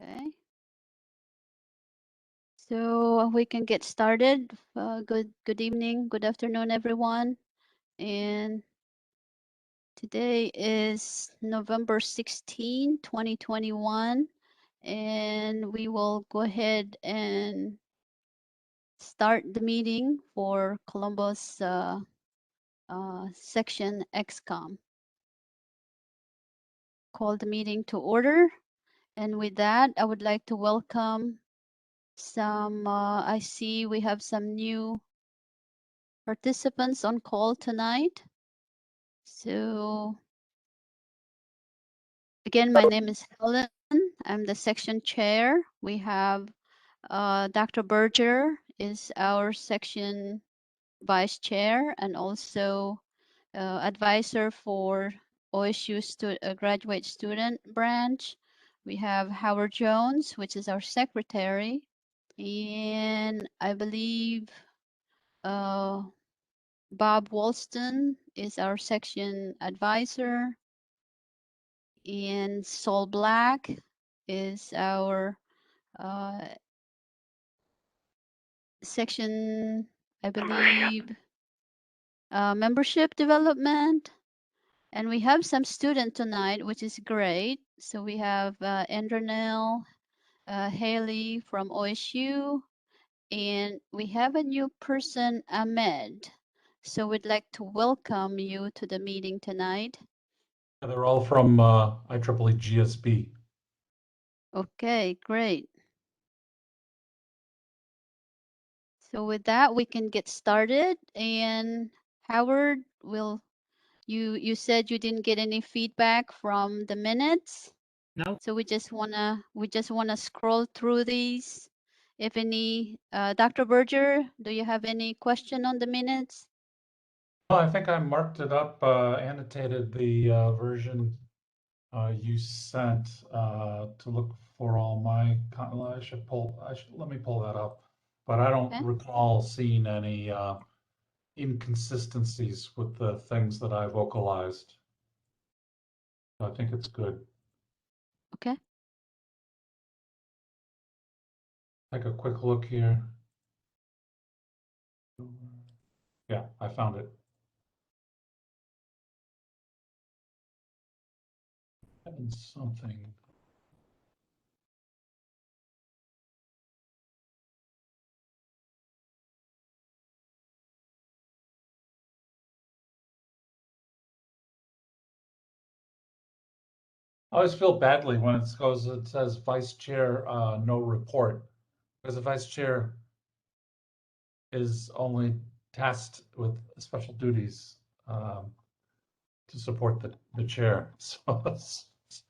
Okay. So we can get started. Good evening, good afternoon, everyone. And today is November 16, 2021. And we will go ahead and start the meeting for Columbus section XCOM. Call the meeting to order. And with that, I would like to welcome I see we have some new participants on call tonight. So again, my name is Helen. I'm the section chair. We have Dr. Berger is our section vice chair and also advisor for OSU graduate student branch. We have Howard Jones, which is our secretary. And I believe Bob Walston is our section advisor, and Sol Black is our section, I believe, membership development. And we have some student tonight, which is great. So we have Andronell Haley from OSU, and we have a new person, Ahmed. So we'd like to welcome you to the meeting tonight. They're all from IEEE GSB. Okay, great. So with that, we can get started. And Howard, you said you didn't get any feedback from the minutes? No. So we just wanna scroll through these. If any, Dr. Berger, do you have any question on the minutes? Oh, I think I marked it up, annotated the version you sent to look for all my. Let me pull that up. But I don't Okay. recall seeing any inconsistencies with the things that I vocalized. I think it's good. Okay. Take a quick look here. Yeah, I found it. Having something. I always feel badly when it says vice chair, no report, because the vice chair is only tasked with special duties to support the chair.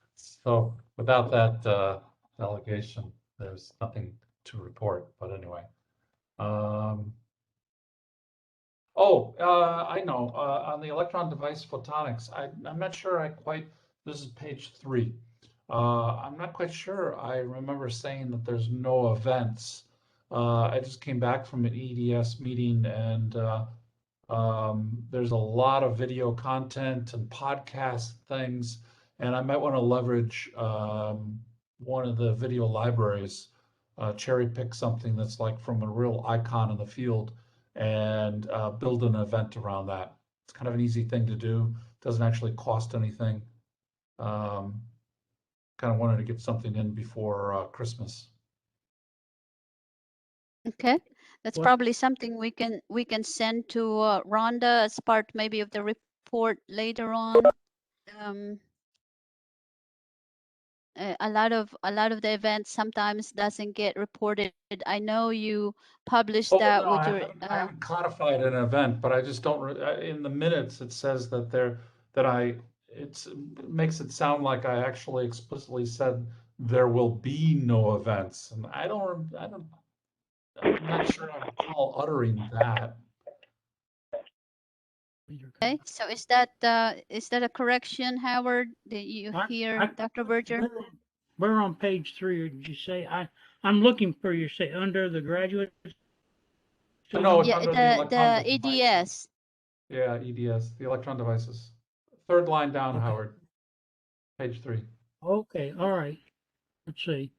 So without that delegation, there's nothing to report. But anyway, I know. On the electron device photonics, I'm not sure I quite. This is page 3. I'm not quite sure. I remember saying that there's no events. I just came back from an EDS meeting, and there's a lot of video content and podcast things, and I might want to leverage one of the video libraries, cherry pick something that's like from a real icon in the field, and build an event around that. It's kind of an easy thing to do. Doesn't actually cost anything. Kind of wanted to get something in before Christmas. Okay, that's probably something we can send to Rhonda as part maybe of the report later on. A lot of the events sometimes doesn't get reported. I know you published that No, with I your. haven't codified an event, but I just don't. In the minutes, it says that it makes it sound like I actually explicitly said there will be no events, and I'm not sure I recall uttering that. Okay, so is that a correction, Howard? Did you hear Dr. Berger? We're on page 3. Did you say I'm looking for you? Say under the graduate. No, it's Yeah, under the electron the devices. EDS. Yeah, EDS, the electron devices. Third line down, Okay. Howard. Page 3. Okay, all right. Let's see.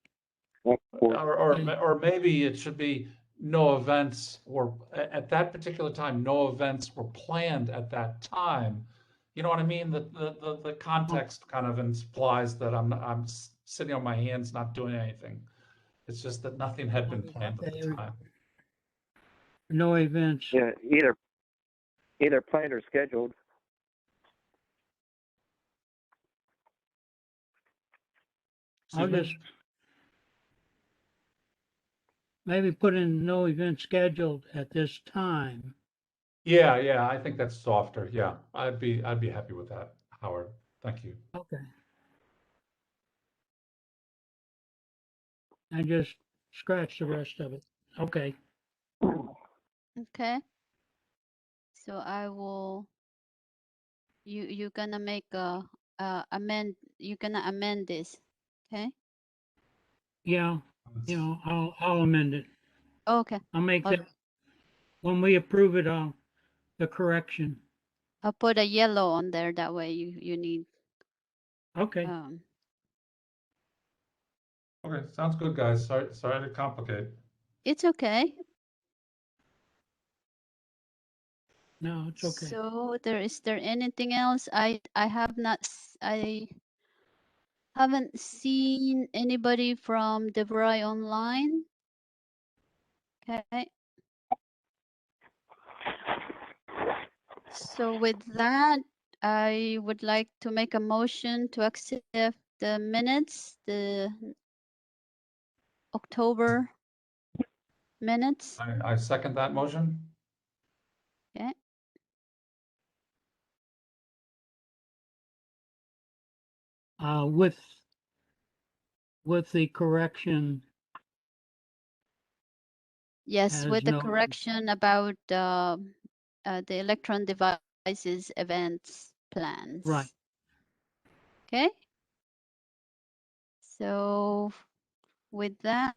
or maybe it should be no events were, at that particular time, no events were planned at that time. You know what I mean? The context kind of implies that I'm sitting on my hands, not doing anything. It's just that nothing had been planned at the time. No events. Yeah, either planned or scheduled. I'll Excuse me? just maybe put in no event scheduled at this time. Yeah, I think that's softer. Yeah, I'd be happy with that, Howard. Thank you. Okay. And just scratch the rest of it. Okay. Okay. So I will, you're gonna make a, you're gonna amend this, okay? Yeah. You know, I'll amend it. Okay, I'll make all that right. when we approve it. The correction. I'll put a yellow on there, that way you need, Okay. Okay, sounds good, guys. Sorry to complicate. it's okay. No, it's okay. So is there anything else? I have not, I haven't seen anybody from DeVry online. Okay. So with that, I would like to make a motion to accept the minutes, the October minutes. I second that motion. Okay. With the correction. Yes, As with the noted. correction about the electron devices events plans. Right. Okay. So with that,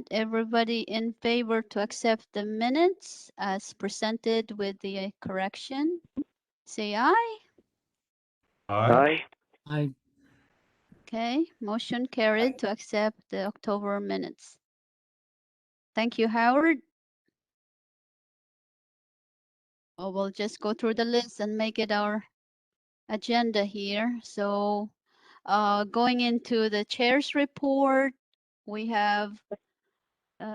everybody in favor to accept the minutes as presented with the correction, say aye. Aye. I Okay, motion carried to accept the October minutes. Thank you, Howard. Well, we'll just go through the list and make it our agenda here. So going into the chair's report, we have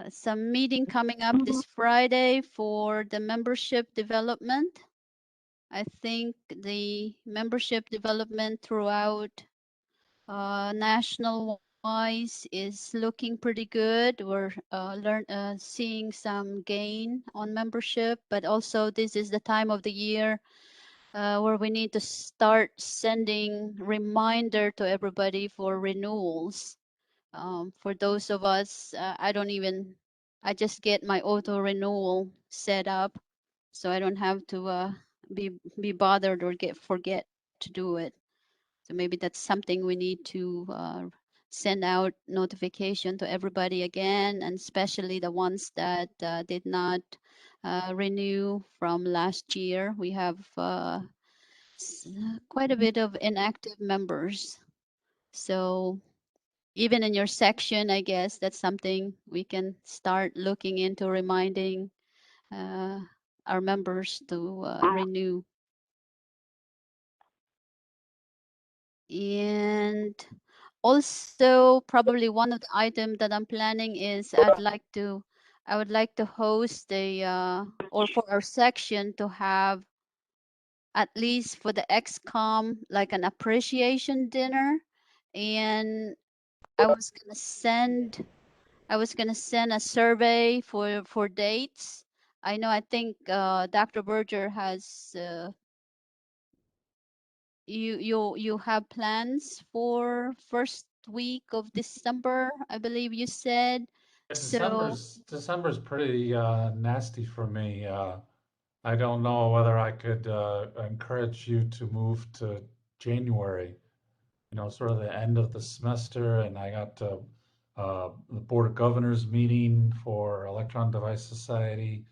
some meeting coming up this Friday for the membership development. I think the membership development throughout national wise is looking pretty good. We're seeing some gain on membership, but also this is the time of the year where we need to start sending reminder to everybody for renewals. For those of us, I just get my auto renewal set up, so I don't have to be bothered or forget to do it. So maybe that's something we need to send out notification to everybody again, and especially the ones that did not renew from last year. We have quite a bit of inactive members. So even in your section, I guess that's something we can start looking into, reminding our members to renew. And also probably one of the items that I'm planning is I would like to host or for our section to have, at least for the XCOM, like an appreciation dinner. And I was gonna send a survey for dates. I think Dr. Berger has you have plans for first week of December, I believe you said. So December's pretty nasty for me. I don't know whether I could encourage you to move to January. You know, sort of the end of the semester, and I got the Board of Governors meeting for Electron Device Society.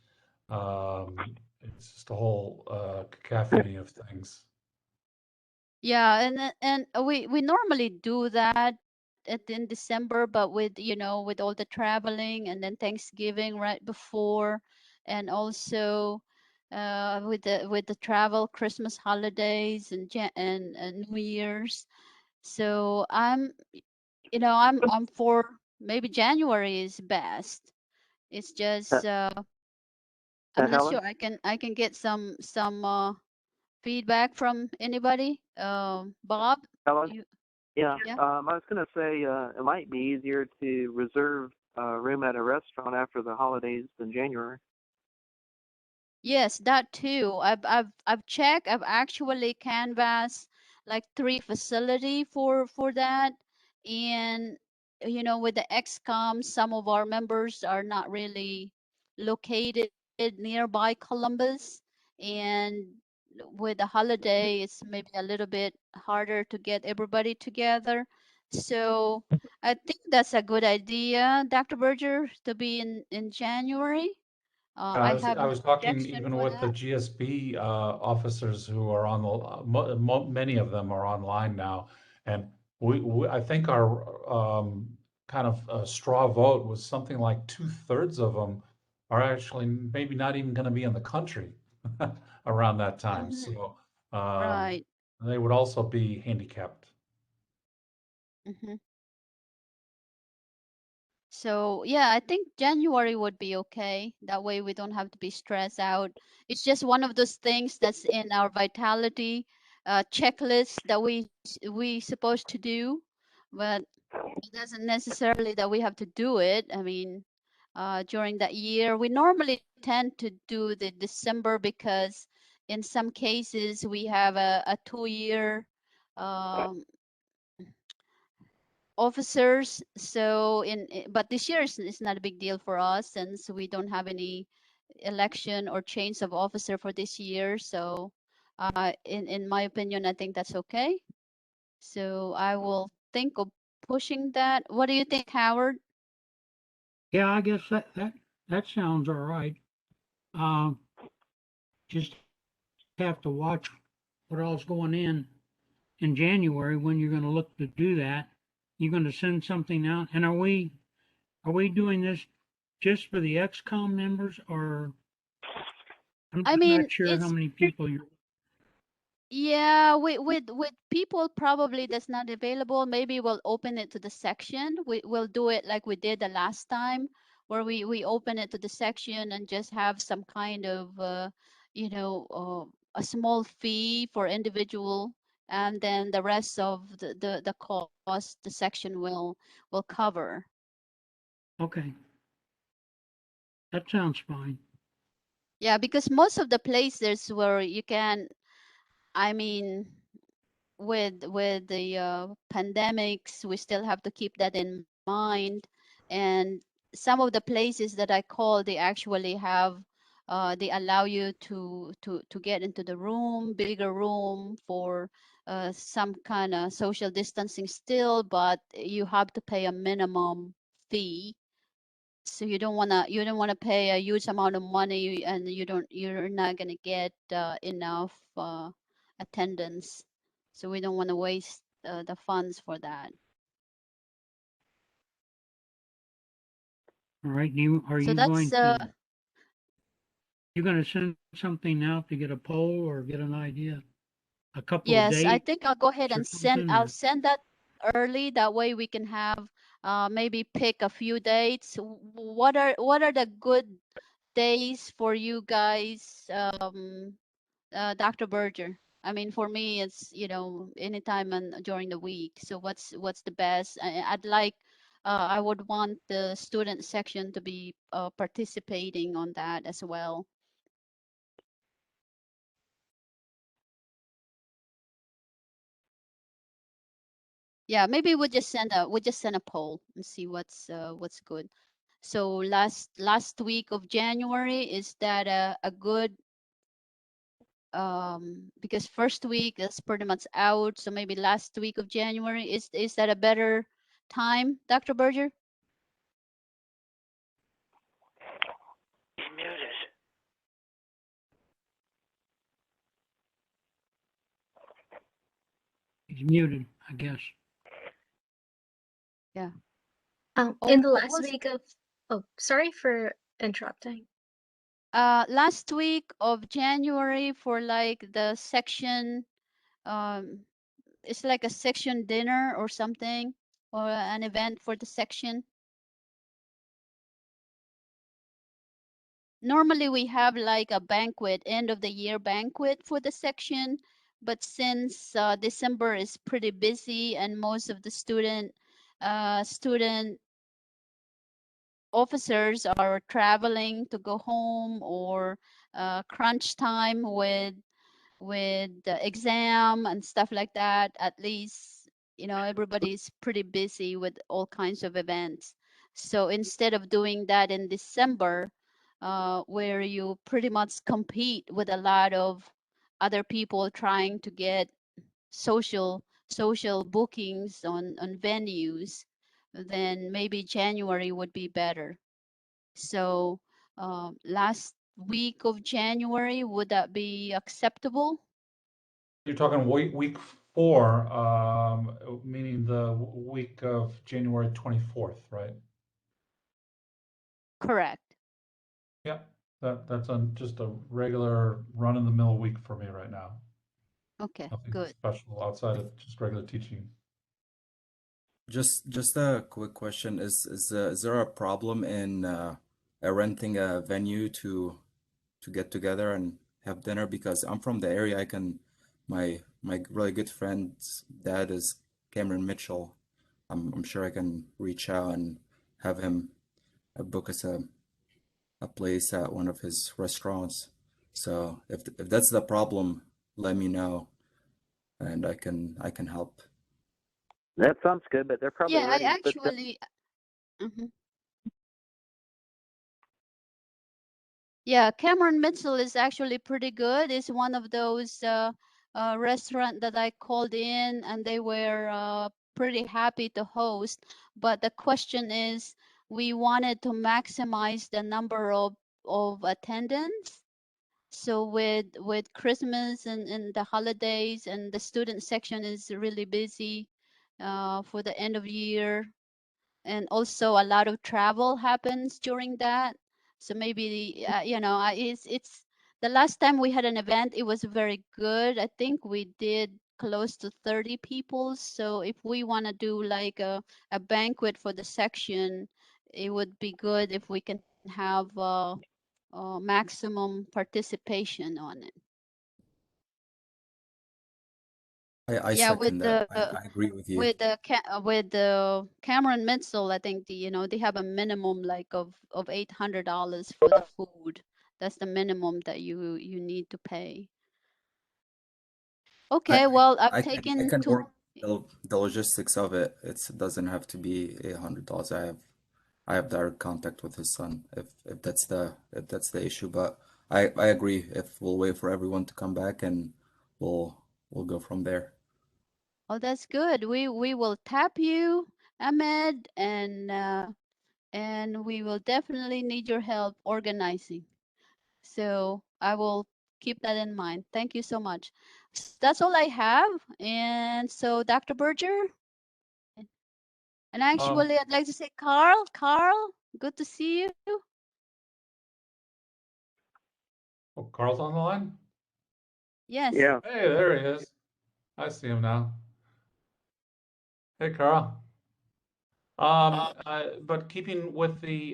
It's just a whole cacophony of things. yeah, and we normally do that in December, but with, you know, with all the traveling and then Thanksgiving right before, and also with the travel, Christmas holidays and and New Year's. So you know, I'm for maybe January is best. It's just I'm not Helen? sure. I can get some feedback from anybody. Bob, Helen? you Yeah. yeah. I was going to say it might be easier to reserve a room at a restaurant after the holidays than January. Yes, that too. I've checked. I've actually canvassed like 3 facility for that, and you know, with the XCOM, some of our members are not really located nearby Columbus, and with the holiday, it's maybe a little bit harder to get everybody together. So I think that's a good idea, Dr. Berger, to be in January. I have I no was talking objection even for with the that. GSB officers who are on the, many of them are online now. And I think our kind of straw vote was something like 2/3 of them are actually maybe not even going to be in the country around that time. Hmm. So um, Right. they would also be handicapped. Hmm. So yeah, I think January would be okay. That way we don't have to be stressed out. It's just one of those things that's in our vitality checklist that we supposed to do, but it doesn't necessarily that we have to do it. I mean, during that year, we normally tend to do the December because in some cases we have a 2 year um, officers. So but this year is not a big deal for us since we don't have any election or change of officer for this year. So in my opinion, I think that's okay. So I will think of pushing that. What do you think, Howard? Yeah, I guess that sounds all right. Um, just have to watch what all's going in January when you're going to look to do that. You're going to send something out, and are we doing this just for the XCOM members, or I I'm mean, not sure how it's many people you're. yeah, with people probably that's not available, maybe we'll open it to the section. We'll do it like we did the last time, where we open it to the section and just have some kind of you know, a small fee for individual, and then the rest of the cost the section will cover. Okay, that sounds fine. Yeah, because most of the places where you can, I mean, with the pandemics, we still have to keep that in mind. And some of the places that I call, they actually have they allow you to get into the room, bigger room for some kind of social distancing still, but you have to pay a minimum fee. So you don't wanna pay a huge amount of money and you're not gonna get enough attendance. So we don't want to waste the funds for that. All right, you are So you that's going to you going to send something out to get a poll or get an idea, a couple of yes, I dates think I'll go ahead or and something, I'll or send that early. That way we can have maybe pick a few dates. What are the good days for you guys, Dr. Berger? I mean, for me, it's, you know, anytime and during the week. So what's the best? I'd like, I would want the student section to be participating on that as well. Yeah, maybe we'll just send a poll and see what's good. So last week of January, is that a good because first week is pretty much out, so maybe last week of January, is that a better time, Dr. Berger? He's muted. he's muted, I guess. Yeah. In the What last was week of, oh, sorry for interrupting. last week of January for like the section, um, it's like a section dinner or something, or an event for the section. Normally we have like a banquet, end of the year banquet for the section, but since December is pretty busy and most of the student officers are traveling to go home, or crunch time with the exam and stuff like that, at least everybody's pretty busy with all kinds of events. So instead of doing that in December, where you pretty much compete with a lot of other people trying to get social bookings on venues, then maybe January would be better. So last week of January, would that be acceptable? You're talking week 4, meaning the week of January 24th, right? Correct. Yeah, that's just a regular run-of-the-mill week for me right now. Okay, Nothing good. special outside of just regular teaching. Just a quick question. Is there a problem in renting a venue to get together and have dinner? Because I'm from the area, my really good friend's dad is Cameron Mitchell. I'm sure I can reach out and have him book us a place at one of his restaurants. So if that's the problem, let me know and I can help. That sounds good, but they're probably Yeah, I already booked up. actually, mhm. Yeah, Cameron Mitchell is actually pretty good. It's one of those restaurant that I called in, and they were pretty happy to host. But the question is, we wanted to maximize the number of attendance. So with Christmas and the holidays, and the student section is really busy for the end of year, and also a lot of travel happens during that. So maybe it's the last time we had an event, it was very good. I think we did close to 30 people. So if we want to do like a banquet for the section, it would be good if we can have maximum participation on it. I Yeah, second that. I agree with you. with the Cameron Mitchell, I think they have a minimum like of $800 for the food. That's the minimum that you need to pay. I Okay, well, I've I taken can two. work the logistics of it. It doesn't have to be $100. I have direct contact with his son if that's the issue. But I agree. If we'll wait for everyone to come back and we'll go from there. Oh, that's good. We will tap you, Ahmed, and we will definitely need your help organizing. So I will keep that in mind. Thank you so much. That's all I have. And so, Dr. Berger, and Um, actually, I'd like to say, Carl, good to see you. oh, Carl's on the line? Yes. Yeah. Hey, there he is. I see him now. Hey, Carl. But keeping with the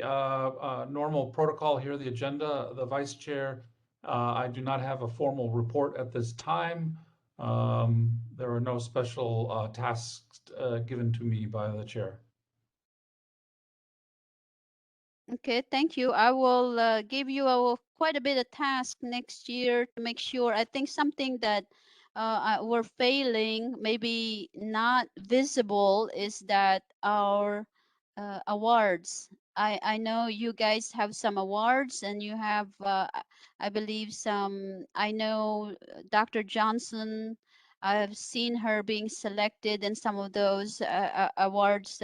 normal protocol here, the agenda, the vice chair, I do not have a formal report at this time. There are no special tasks given to me by the chair. Okay, thank you. I will give you quite a bit of task next year to make sure. I think something that we're failing, maybe not visible, is that our awards. I know you guys have some awards, and you have, I believe, some. I know Dr. Johnson. I've seen her being selected in some of those awards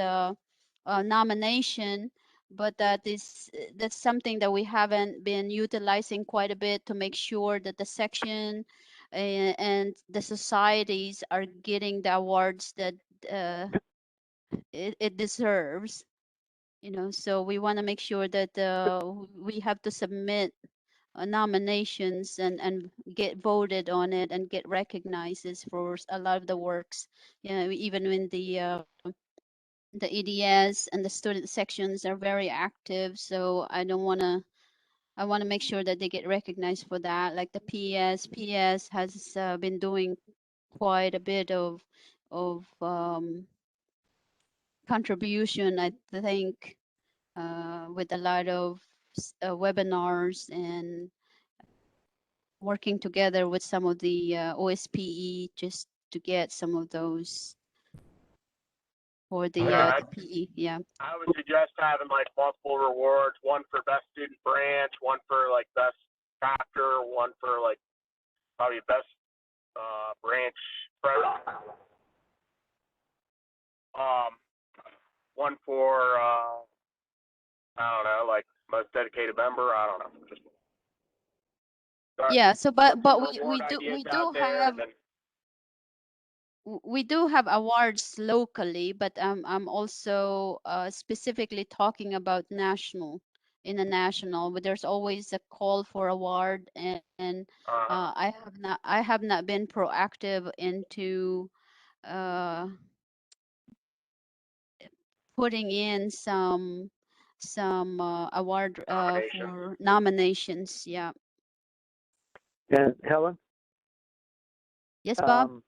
nomination, but that's something that we haven't been utilizing quite a bit to make sure that the section and the societies are getting the awards that uh, it deserves. So we want to make sure that we have to submit nominations and get voted on it and get recognized for a lot of the works. Even when the EDS and the student sections are very active, so I want to make sure that they get recognized for that. Like the PS has been doing quite a bit of contribution, I think, with a lot of webinars and working together with some of the OSPE just to get some of those for the Yeah, PE. Yeah. I would suggest having like multiple rewards, one for best student branch, one for like best chapter, one for like probably best branch president. One for I don't know, like most dedicated member. I don't know. Just Yeah. So, put but some we reward do ideas out there, and then we do have awards locally, but I'm also specifically talking about national. In the national, but there's always a call for award, and I have not been proactive into putting in some award nomination. for nominations. Yeah. And Helen, Yes, Bob.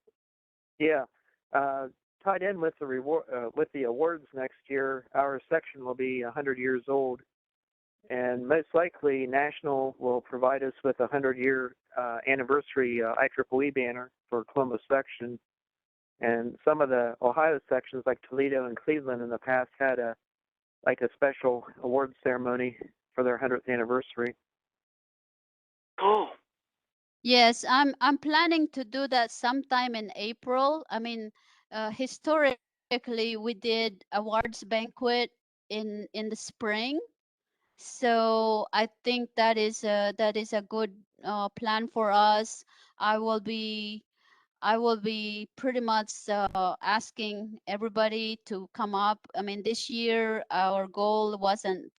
yeah, tied in with the reward with the awards next year, our section will be 100 years old, and most likely National will provide us with a 100-year anniversary IEEE banner for Columbus section. And some of the Ohio sections, like Toledo and Cleveland, in the past had a special award ceremony for their 100th anniversary. Cool. Yes, I'm planning to do that sometime in April. I mean, historically we did awards banquet in the spring. So I think that is a good plan for us. I will be pretty much asking everybody to come up. I mean, this year our goal wasn't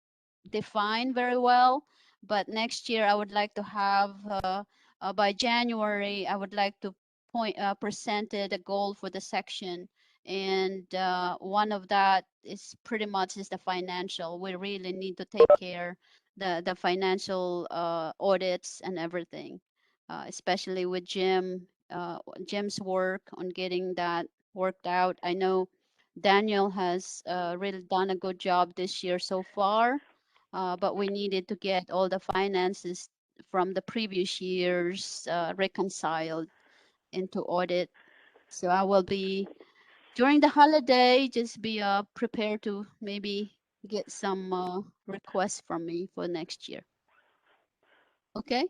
defined very well, but next year I would like to have by January I would like to presented a goal for the section, and one of that is pretty much is the financial. We really need to take care the financial audits and everything, especially with Jim's work on getting that worked out. I know Daniel has really done a good job this year so far, but we needed to get all the finances from the previous years reconciled into audit. So I will be during the holiday, just be prepared to maybe get some requests from me for next year. Okay.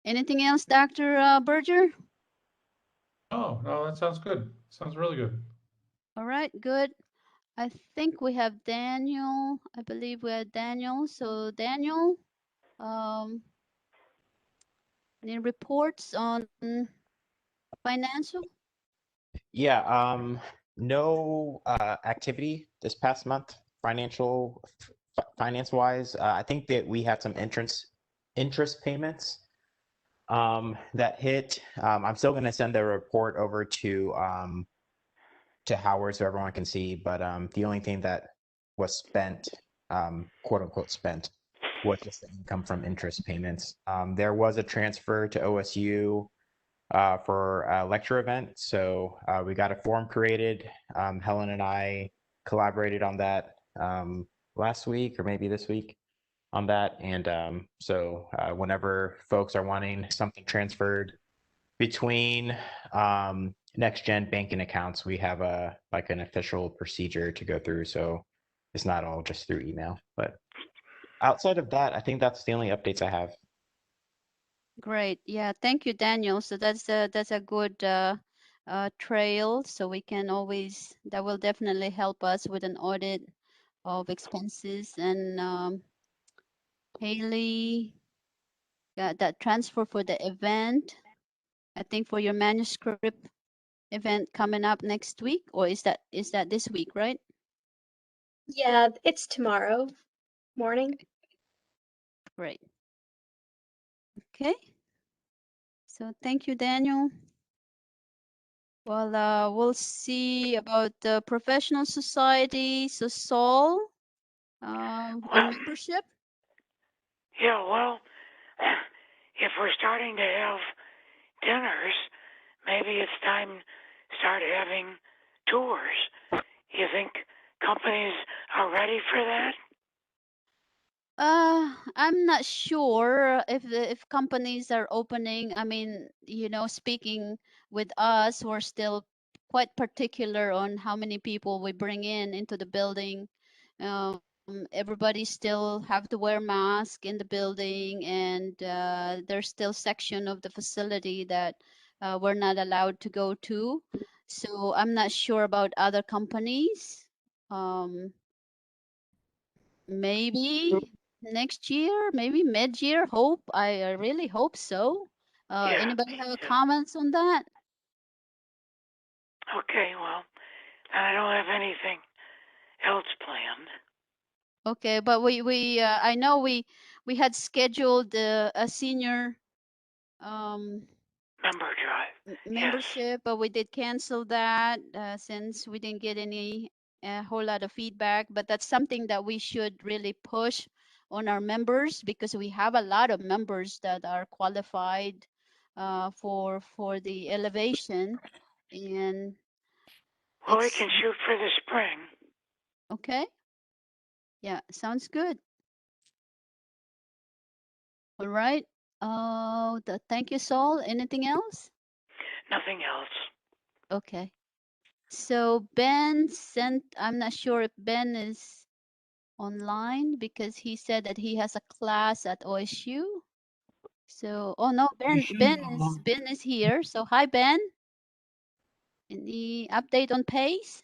Anything else, Dr. Berger? Oh, no, that sounds good. Sounds really good. All right, good. I think we have Daniel. I believe we have Daniel. So Daniel, um, any reports on financial? Yeah, no activity this past month, finance wise. I think that we had some interest payments that hit. I'm still going to send the report over to Howard so everyone can see, but the only thing that was spent, quote unquote spent, was just the income from interest payments. There was a transfer to OSU for a lecture event. So we got a form created. Helen and I collaborated on that last week or maybe this week on that. And so whenever folks are wanting something transferred between next gen banking accounts, we have an official procedure to go through. So it's not all just through email. But outside of that, I think that's the only updates I have. Great. Yeah, thank you, Daniel. So that's a good trail. So we can always, that will definitely help us with an audit of expenses. And Haley got that transfer for the event. I think for your manuscript event coming up next week, or is that this week, right? Yeah, it's tomorrow morning. Great. Okay. So thank you, Daniel. Well, we'll see about the professional society. So Saul, on membership. Yeah, well, if we're starting to have dinners, maybe it's time to start having tours. You think companies are ready for that? I'm not sure if companies are opening. I mean, speaking with us, we're still quite particular on how many people we bring in into the building. Everybody still have to wear mask in the building, and there's still section of the facility that we're not allowed to go to. So I'm not sure about other companies. Maybe next year, maybe mid-year. Hope. I really hope so. Yeah, Anybody have yeah. comments on that? Okay, well, I don't have anything else planned. Okay, but I know we had scheduled a senior Member drive. Yes. membership, but we did cancel that since we didn't get any a whole lot of feedback. But that's something that we should really push on our members, because we have a lot of members that are qualified for the elevation. And Well, we it's can shoot for the spring. okay. Yeah, sounds good. All right. Thank you, Saul. Anything else? Nothing else. Okay. So Ben sent, I'm not sure if Ben is online, because he said that he has a class at OSU. So, oh no, You should be online. Ben is here. So hi, Ben. Any update on PACE?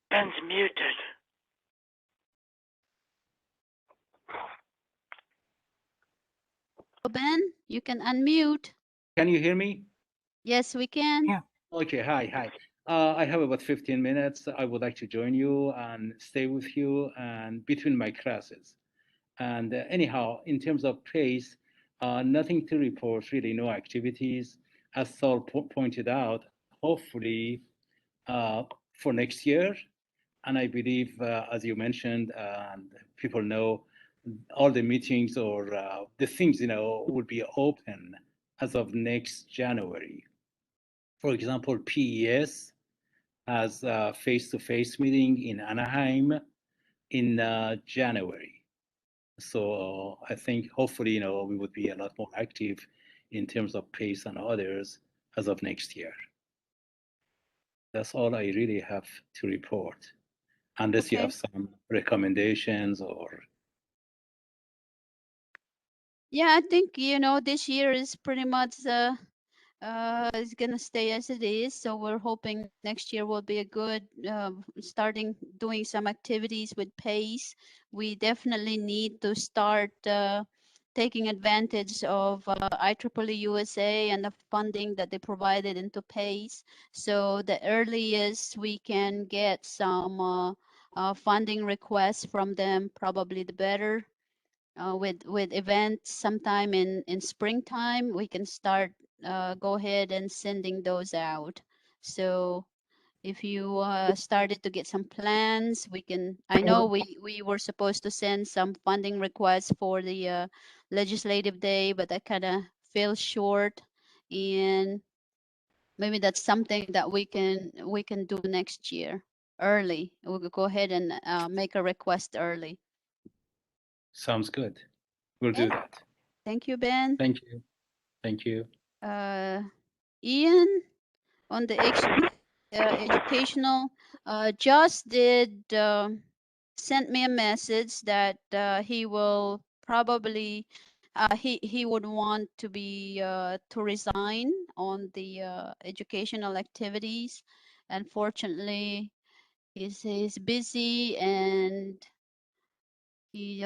Ben's muted. Oh, Ben, you can unmute. Can you hear me? Yes, we can. Yeah. Okay, hi. I have about 15 minutes. I would like to join you and stay with you and between my classes. And anyhow, in terms of pace, nothing to report, really, no activities. As Saul pointed out, hopefully for next year. And I believe, as you mentioned, and people know, all the meetings or the things, will be open as of next January. For example, PES has a face-to-face meeting in Anaheim in January. So I think hopefully, we would be a lot more active in terms of PACE and others as of next year. That's all I really have to report, unless you Okay. have some recommendations or. Yeah, I think, this year is pretty much it's gonna stay as it is. So we're hoping next year will be a good starting doing some activities with PACE. We definitely need to start taking advantage of IEEE USA and the funding that they provided into PACE. So the earliest we can get some funding requests from them, probably the better. With events sometime in springtime, we can start go ahead and sending those out. So if you started to get some plans, we can. I know we were supposed to send some funding requests for the legislative day, but that kind of fell short, and maybe that's something that we can do next year early. We'll go ahead and make a request early. Sounds good. We'll Okay. do that. Thank you, Ben. Thank you. Thank you. Ian, on the educational, Josh did sent me a message that he will probably he would want to be to resign on the educational activities. Unfortunately, he's busy, and he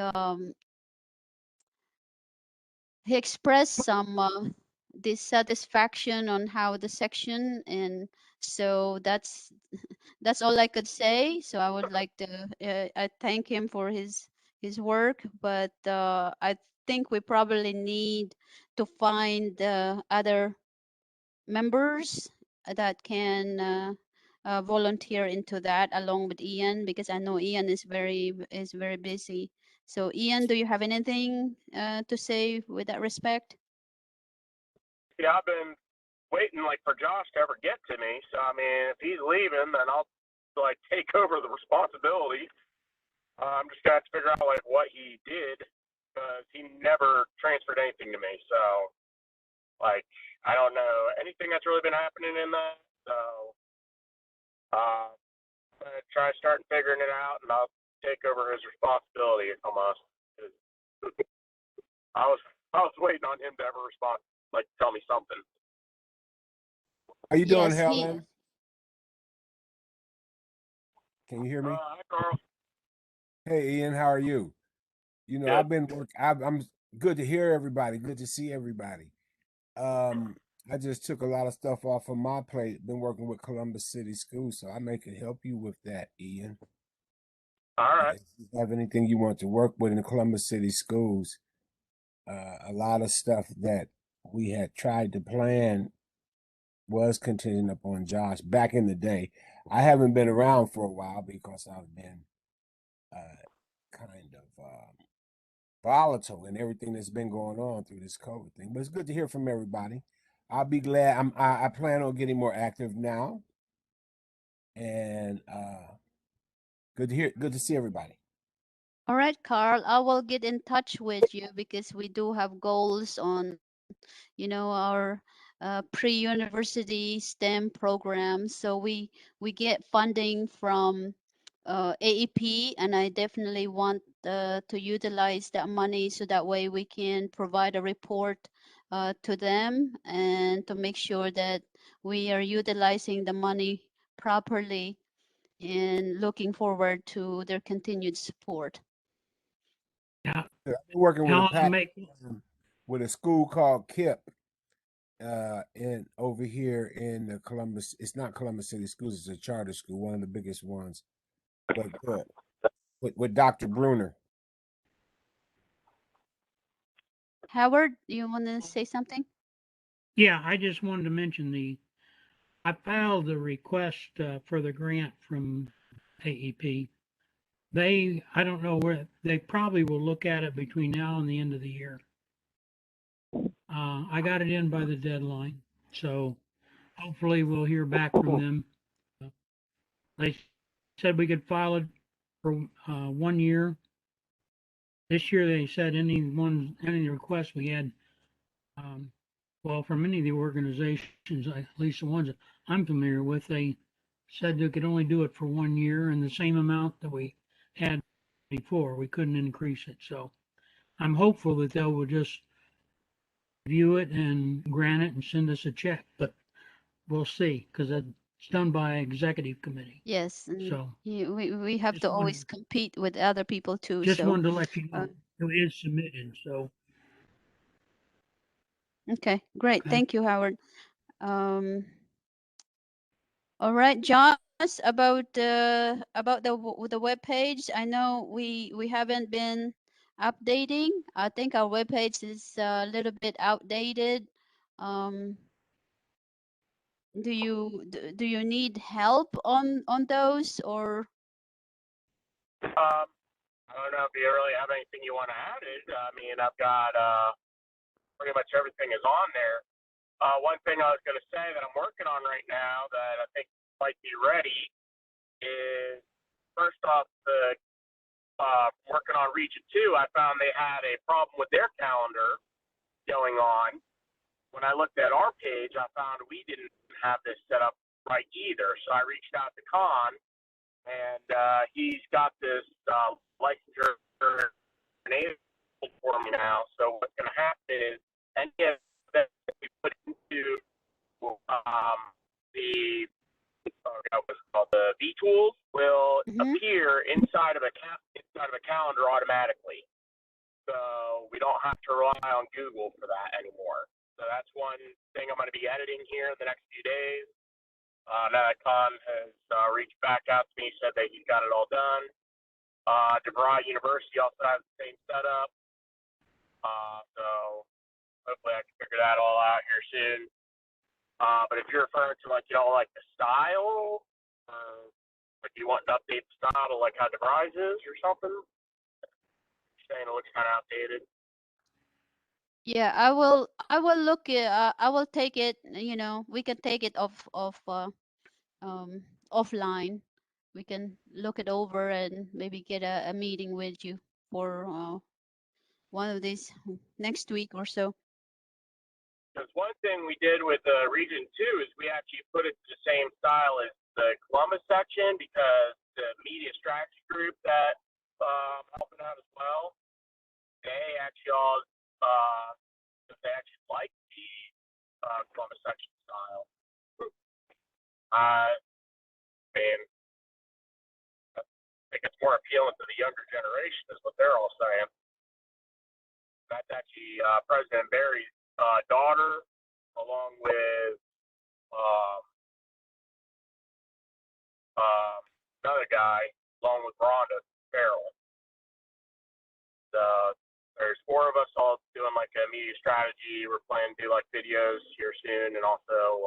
he expressed some dissatisfaction on how the section, and so that's all I could say. So I would like to I thank him for his work, but I think we probably need to find other members that can volunteer into that along with Ian, because I know Ian is very busy. So Ian, do you have anything to say with that respect? Yeah, I've been waiting like for Josh to ever get to me. So I mean, if he's leaving, then I'll like take over the responsibility. I'm just gonna have to figure out like what he did because he never transferred anything to me. So like I don't know anything that's really been happening in that. So I'm gonna try starting figuring it out, and I'll take over his responsibility almost. I was waiting on him to ever respond, like tell me something. How you doing, Yes, Helen? Can you hear me? Hi, Carl. Hey, Ian, how are you? You know, Good. I've been work. I'm good to hear everybody. Good to see everybody. I just took a lot of stuff off of my plate. Been working with Columbus City Schools, so I may can help you with that, Ian. All right. If you have anything you want to work with in the Columbus City Schools, a lot of stuff that we had tried to plan was contingent upon Josh back in the day. I haven't been around for a while because I've been kind of volatile in everything that's been going on through this COVID thing. But it's good to hear from everybody. I'll be glad. I plan on getting more active now, and good to hear. Good to see everybody. all right, Carl, I will get in touch with you because we do have goals on, you know, our pre-university STEM programs. So we get funding from AEP, and I definitely want to utilize that money so that way we can provide a report to them and to make sure that we are utilizing the money properly and looking forward to their continued support. Yeah. I've been working with a Helen, pack with a school called KIP in over here in the Columbus. It's not Columbus City Schools. It's a charter school, one of the biggest ones. But with Dr. Bruner. Howard, you want to say something? Yeah, I just wanted to mention I filed the request for the grant from AEP. I don't know where, they probably will look at it between now and the end of the year. I got it in by the deadline, so hopefully we'll hear back from them. They said we could file it for 1 year. This year they said any requests we had, well, from any of the organizations, at least the ones that I'm familiar with, they said they could only do it for 1 year and the same amount that we had before. We couldn't increase it. So I'm hopeful that they will just view it and grant it and send us a check, but we'll see because it's done by executive committee. Yes, and So we have to always compete with other people too. just So wanted to let you know it is submitted. So okay, great. okay. Thank you, Howard. All right, Josh, about the web page. I know we haven't been updating. I think our web page is a little bit outdated. Do you need help on those, or? I don't know if you really have anything you want to add. I mean, I've got pretty much everything is on there. One thing I was going to say that I'm working on right now that I think might be ready is first off, the working on Region 2, I found they had a problem with their calendar going on. When I looked at our page, I found we didn't have this set up right either. So I reached out to Con, and he's got this licensure enabled for me now. So what's going to happen is any of that we put into the what's called the V tools will appear inside of a calendar automatically. So we don't have to rely on Google for that anymore. So that's one thing I'm going to be editing here in the next few days. Now that Con has reached back out to me, said that he's got it all done. DeVry University also has the same setup. So hopefully I can figure that all out here soon. But if you're referring to like, like the style, like you want to update the style to like how DeVry's is or something, you're saying it looks kind of outdated. Yeah, I will look I will take it, we can take it offline. We can look it over and maybe get a meeting with you for one of these next week or so. Because one thing we did with Region 2 is we actually put it to the same style as the Columbus section, because the media strategy group that I'm helping out as well, they actually all they actually like the Columbus section style. I mean, I think it's more appealing to the younger generation, is what they're all saying. That's actually President Barry's daughter, along with another guy, along with Rhonda Farrell. There's 4 of us all doing like a media strategy. We're planning to do like videos here soon, and also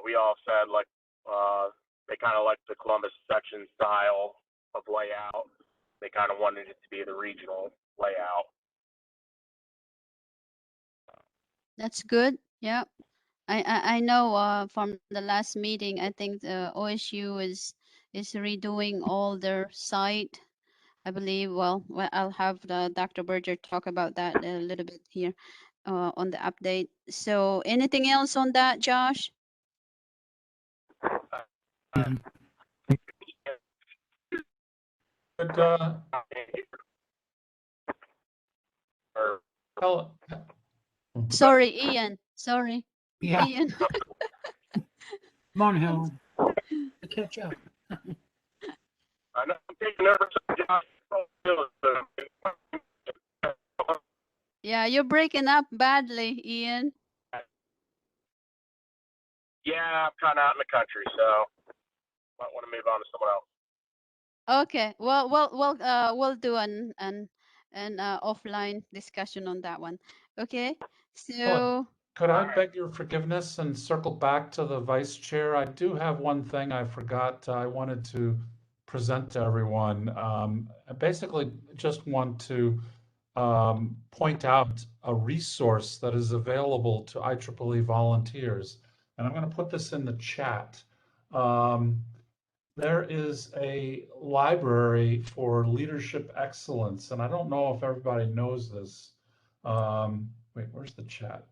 we all said like they kind of like the Columbus section style of layout. They kind of wanted it to be the regional layout. That's good. Yeah. I know from the last meeting, I think the OSU is redoing all their site. I believe, well, I'll have Dr. Berger talk about that a little bit here on the update. So anything else on that, Josh? But tell, Sorry, Ian. Sorry, Yeah, Ian. come on, Helen. Catch up. I know I'm taking over some jobs. Yeah, you're breaking up badly, Ian. Yeah, I'm kind of out in the country, so might want to move on to someone else. Okay. Well, we'll do an offline discussion on that one. Okay. So could I beg your forgiveness and circle back to the vice chair? I do have one thing I forgot I wanted to present to everyone. I basically just want to point out a resource that is available to IEEE volunteers. And I'm going to put this in the chat. There is a library for leadership excellence, and I don't know if everybody knows this. Wait, where's the chat?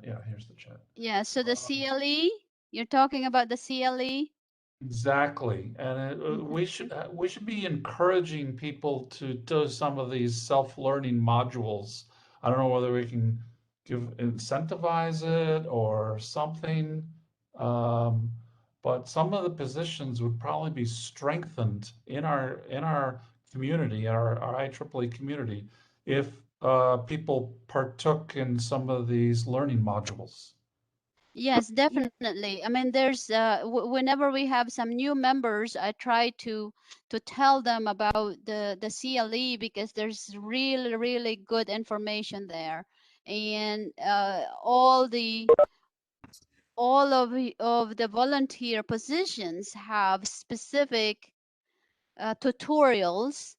Yeah, here's the chat. yeah, so the CLE, you're talking about the CLE? Exactly, and we should be encouraging people to do some of these self-learning modules. I don't know whether we can incentivize it or something, but some of the positions would probably be strengthened in our community, our IEEE community, if people partook in some of these learning modules. Yes, definitely. I mean, there's whenever we have some new members, I try to tell them about the CLE, because there's really good information there, and all of the volunteer positions have specific tutorials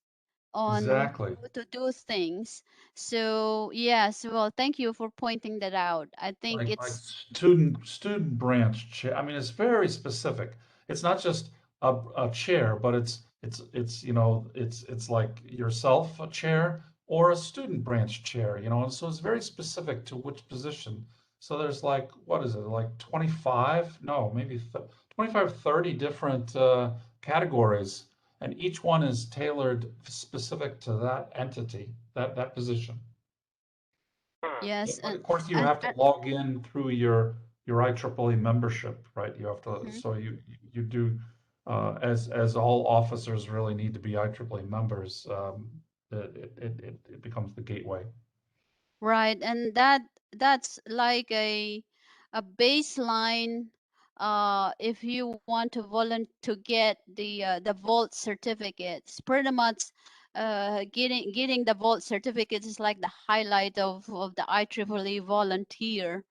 on Exactly. how to do things. So yes, well, thank you for pointing that out. I think Like it's student branch chair. I mean, it's very specific. It's not just a chair, but it's it's like yourself a chair or a student branch chair, and so it's very specific to which position. So there's like, what is it, like 25? No, maybe 25, 30 different categories, and each one is tailored specific to that entity, that position. yes, But of course, you have to log in through your IEEE membership, right? You have to, so you do, as all officers really need to be IEEE members. It becomes the gateway. right, and that's like a baseline if you want to to get the vault certificates. Pretty much, getting the vault certificates is like the highlight of the IEEE volunteer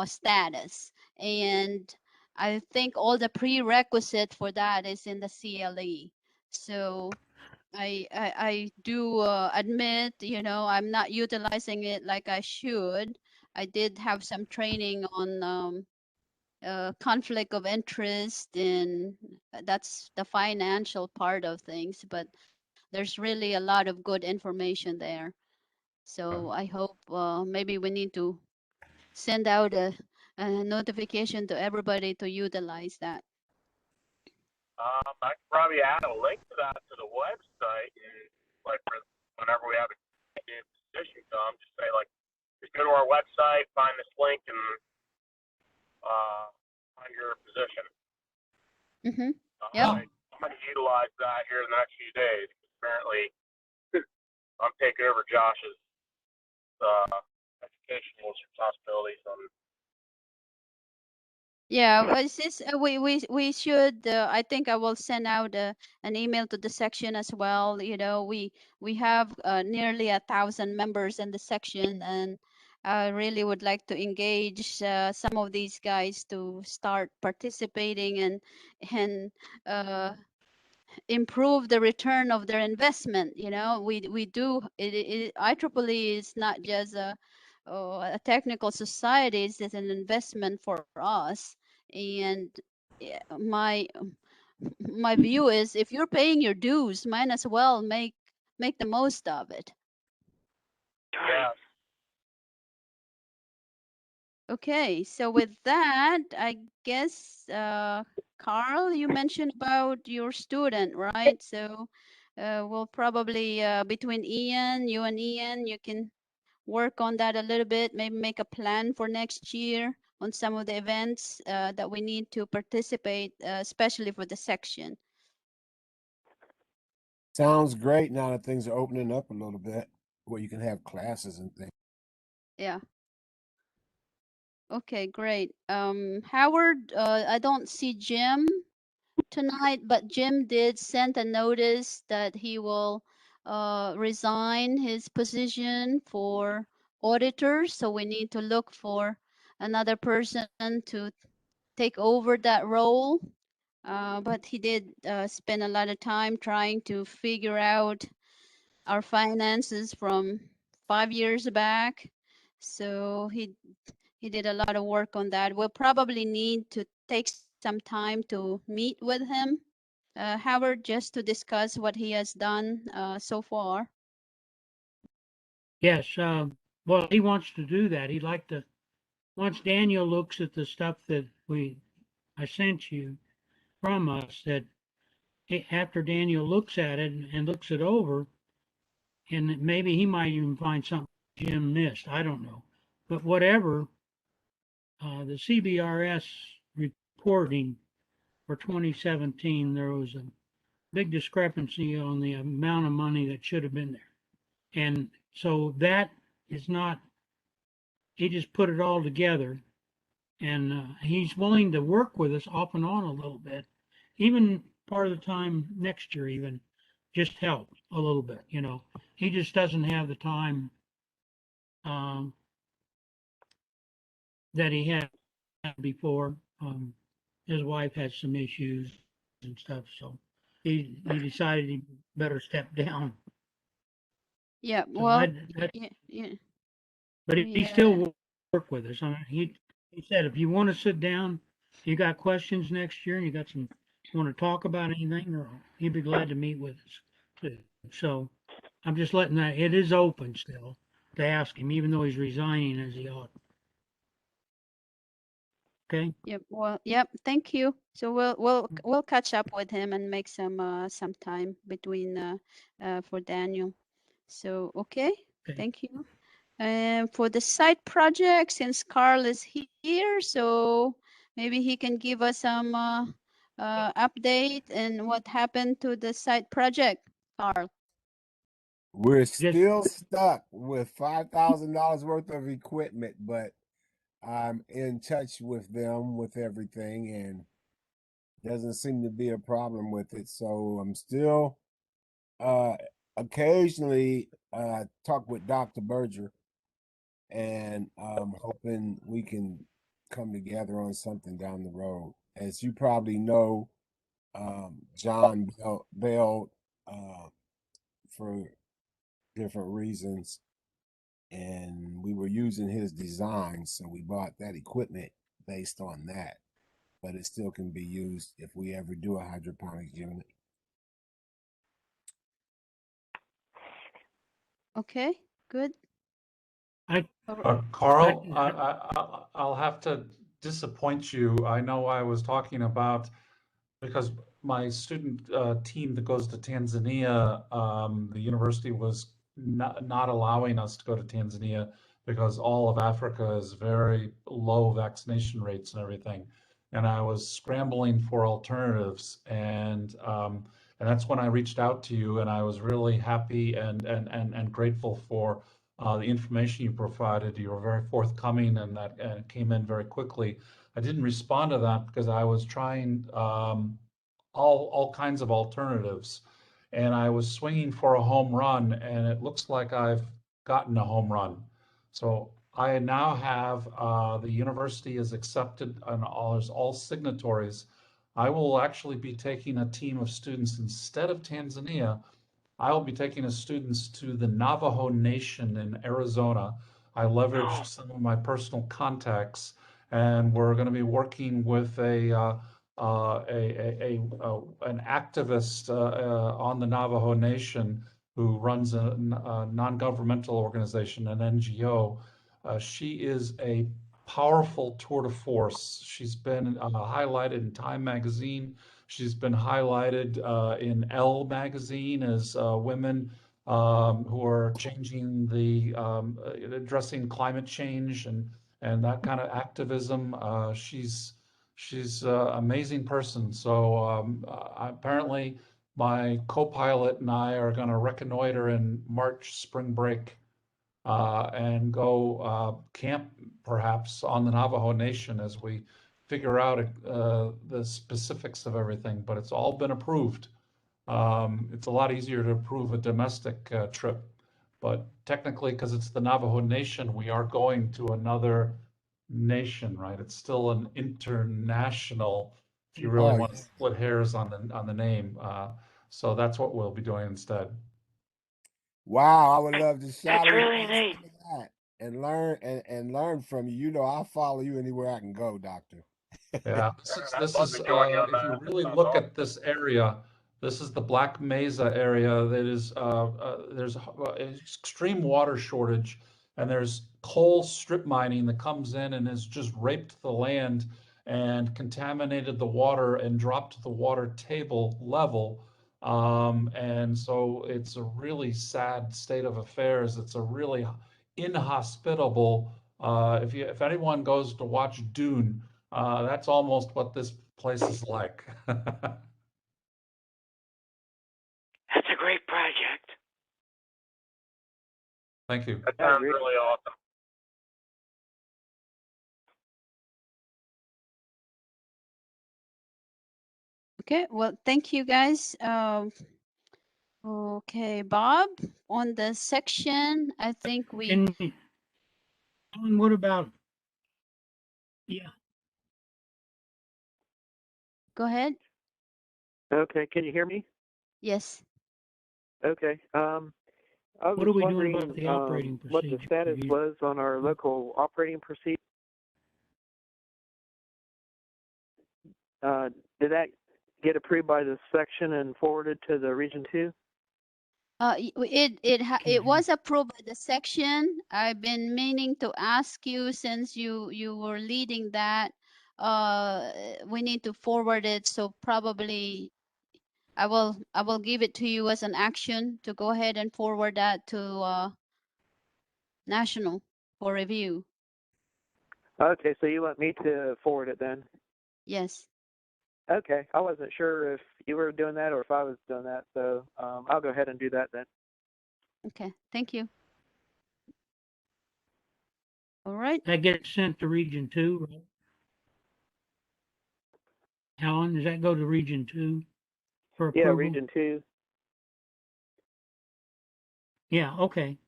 status, and I think all the prerequisite for that is in the CLE. So I do admit, I'm not utilizing it like I should. I did have some training on conflict of interest, and that's the financial part of things, but there's really a lot of good information there. So I hope maybe we need to send out a notification to everybody to utilize that. I could probably add a link to that to the website, and like for whenever we have a position come, just say like, just go to our website, find this link, and find your position. Mm-hmm. Yep. I'm going to utilize that here in the next few days. Apparently, I'm taking over Josh's educational responsibilities on. Yeah, well, it's just, we should. I think I will send out an email to the section as well. We have nearly 1,000 members in the section, and I really would like to engage some of these guys to start participating and improve the return of their investment. We do IEEE is not just a technical society; it's just an investment for us. And my view is, if you're paying your dues, might as well make the most of it. Yeah. Okay, so with that, I guess, Carl, you mentioned about your student, right? So we'll probably, between you and Ian, you can work on that a little bit, maybe make a plan for next year on some of the events that we need to participate, especially for the section. Sounds great now that things are opening up a little bit where you can have classes and things. Yeah. Okay, great. Howard, I don't see Jim tonight, but Jim did send a notice that he will resign his position for auditor. So we need to look for another person to take over that role. But he did spend a lot of time trying to figure out our finances from 5 years back. So he did a lot of work on that. We'll probably need to take some time to meet with him, Howard, just to discuss what he has done so far. Yes, well, he wants to do that. He'd like to, once Daniel looks at the stuff that I sent you from us, that after Daniel looks at it and looks it over, and maybe he might even find something Jim missed. I don't know. But whatever, the CBRS reporting for 2017, there was a big discrepancy on the amount of money that should have been there. And so that is not, he just put it all together, and he's willing to work with us off and on a little bit, even part of the time next year, even just help a little bit. He just doesn't have the time um, that he had before. His wife had some issues and stuff, so he decided he better step down. Yeah, So well, that, yeah, but he yeah. still will work with us. I mean, he said, if you want to sit down, you got questions next year, and you got some, want to talk about anything, or he'd be glad to meet with us too. So I'm just letting that, it is open still to ask him, even though he's resigning as he ought. Okay. Yep. Well, yep. Thank you. So we'll catch up with him and make some time between for Daniel. So okay. Thank you. And for the site project, since Carl is here, so maybe he can give us some update and what happened to the site project, Carl. We're still stuck with $5,000 worth of equipment, but I'm in touch with them with everything, and doesn't seem to be a problem with it. So I'm still uh occasionally talk with Dr. Berger, and I'm hoping we can come together on something down the road. As you probably know, John bailed for different reasons, and we were using his design, so we bought that equipment based on that. But it still can be used if we ever do a hydroponics unit. Okay, good. I, Carl, I, I'll have to disappoint you. I know I was talking about because my student team that goes to Tanzania, the university was not allowing us to go to Tanzania because all of Africa is very low vaccination rates and everything. And I was scrambling for alternatives, and that's when I reached out to you, and I was really happy and grateful for the information you provided. You were very forthcoming, and that came in very quickly. I didn't respond to that because I was trying all kinds of alternatives, and I was swinging for a home run, and it looks like I've gotten a home run. So I now have the university is accepted and all signatories. I will actually be taking a team of students instead of Tanzania. I will be taking the students to the Navajo Nation in Arizona. I leveraged some of my personal contacts, and we're going to be working with an activist on the Navajo Nation who runs a non-governmental organization, an NGO. She is a powerful tour de force. She's been highlighted in Time magazine. She's been highlighted in Elle magazine as women who are changing addressing climate change and that kind of activism. She's an amazing person. So apparently my co-pilot and I are going to reconnoiter in March spring break and go camp perhaps on the Navajo Nation as we figure out the specifics of everything. But it's all been approved. It's a lot easier to approve a domestic trip, but technically, because it's the Navajo Nation, we are going to another nation, right? It's still an international, if you really Oh, want to split hairs on the name. So that's what we'll be doing instead. wow! I would love to That's shadow you really on neat. some of that and learn from you. You know, I'll follow you anywhere I can go, Doctor. Yeah, I'd love to join you on if you that. That really sounds look awesome. at this area, this is the Black Mesa area that is there's extreme water shortage, and there's coal strip mining that comes in and has just raped the land and contaminated the water and dropped the water table level. And so it's a really sad state of affairs. It's a really inhospitable. If anyone goes to watch Dune, that's almost what this place is like. That's a great project. Thank you. That I sounds agree. really awesome. Okay, well, thank you guys. Okay, Bob, on the section, I think we what about, yeah, go ahead. Okay, can you hear me? Yes. Okay. I what was are we doing wondering about the operating what the procedure status review? was on our local operating procedure. Did that get approved by the section and forwarded to the Region 2? It was approved by the section. I've been meaning to ask you since you were leading that. We need to forward it, so probably I will give it to you as an action to go ahead and forward that to national for review. Okay, so you want me to forward it then? Yes. Okay, I wasn't sure if you were doing that or if I was doing that, so I'll go ahead and do that then. Okay. Thank you. All right. That gets sent to Region 2, right? Alan, does that go to Region 2 for Yeah, approval? Region 2. Yeah, okay.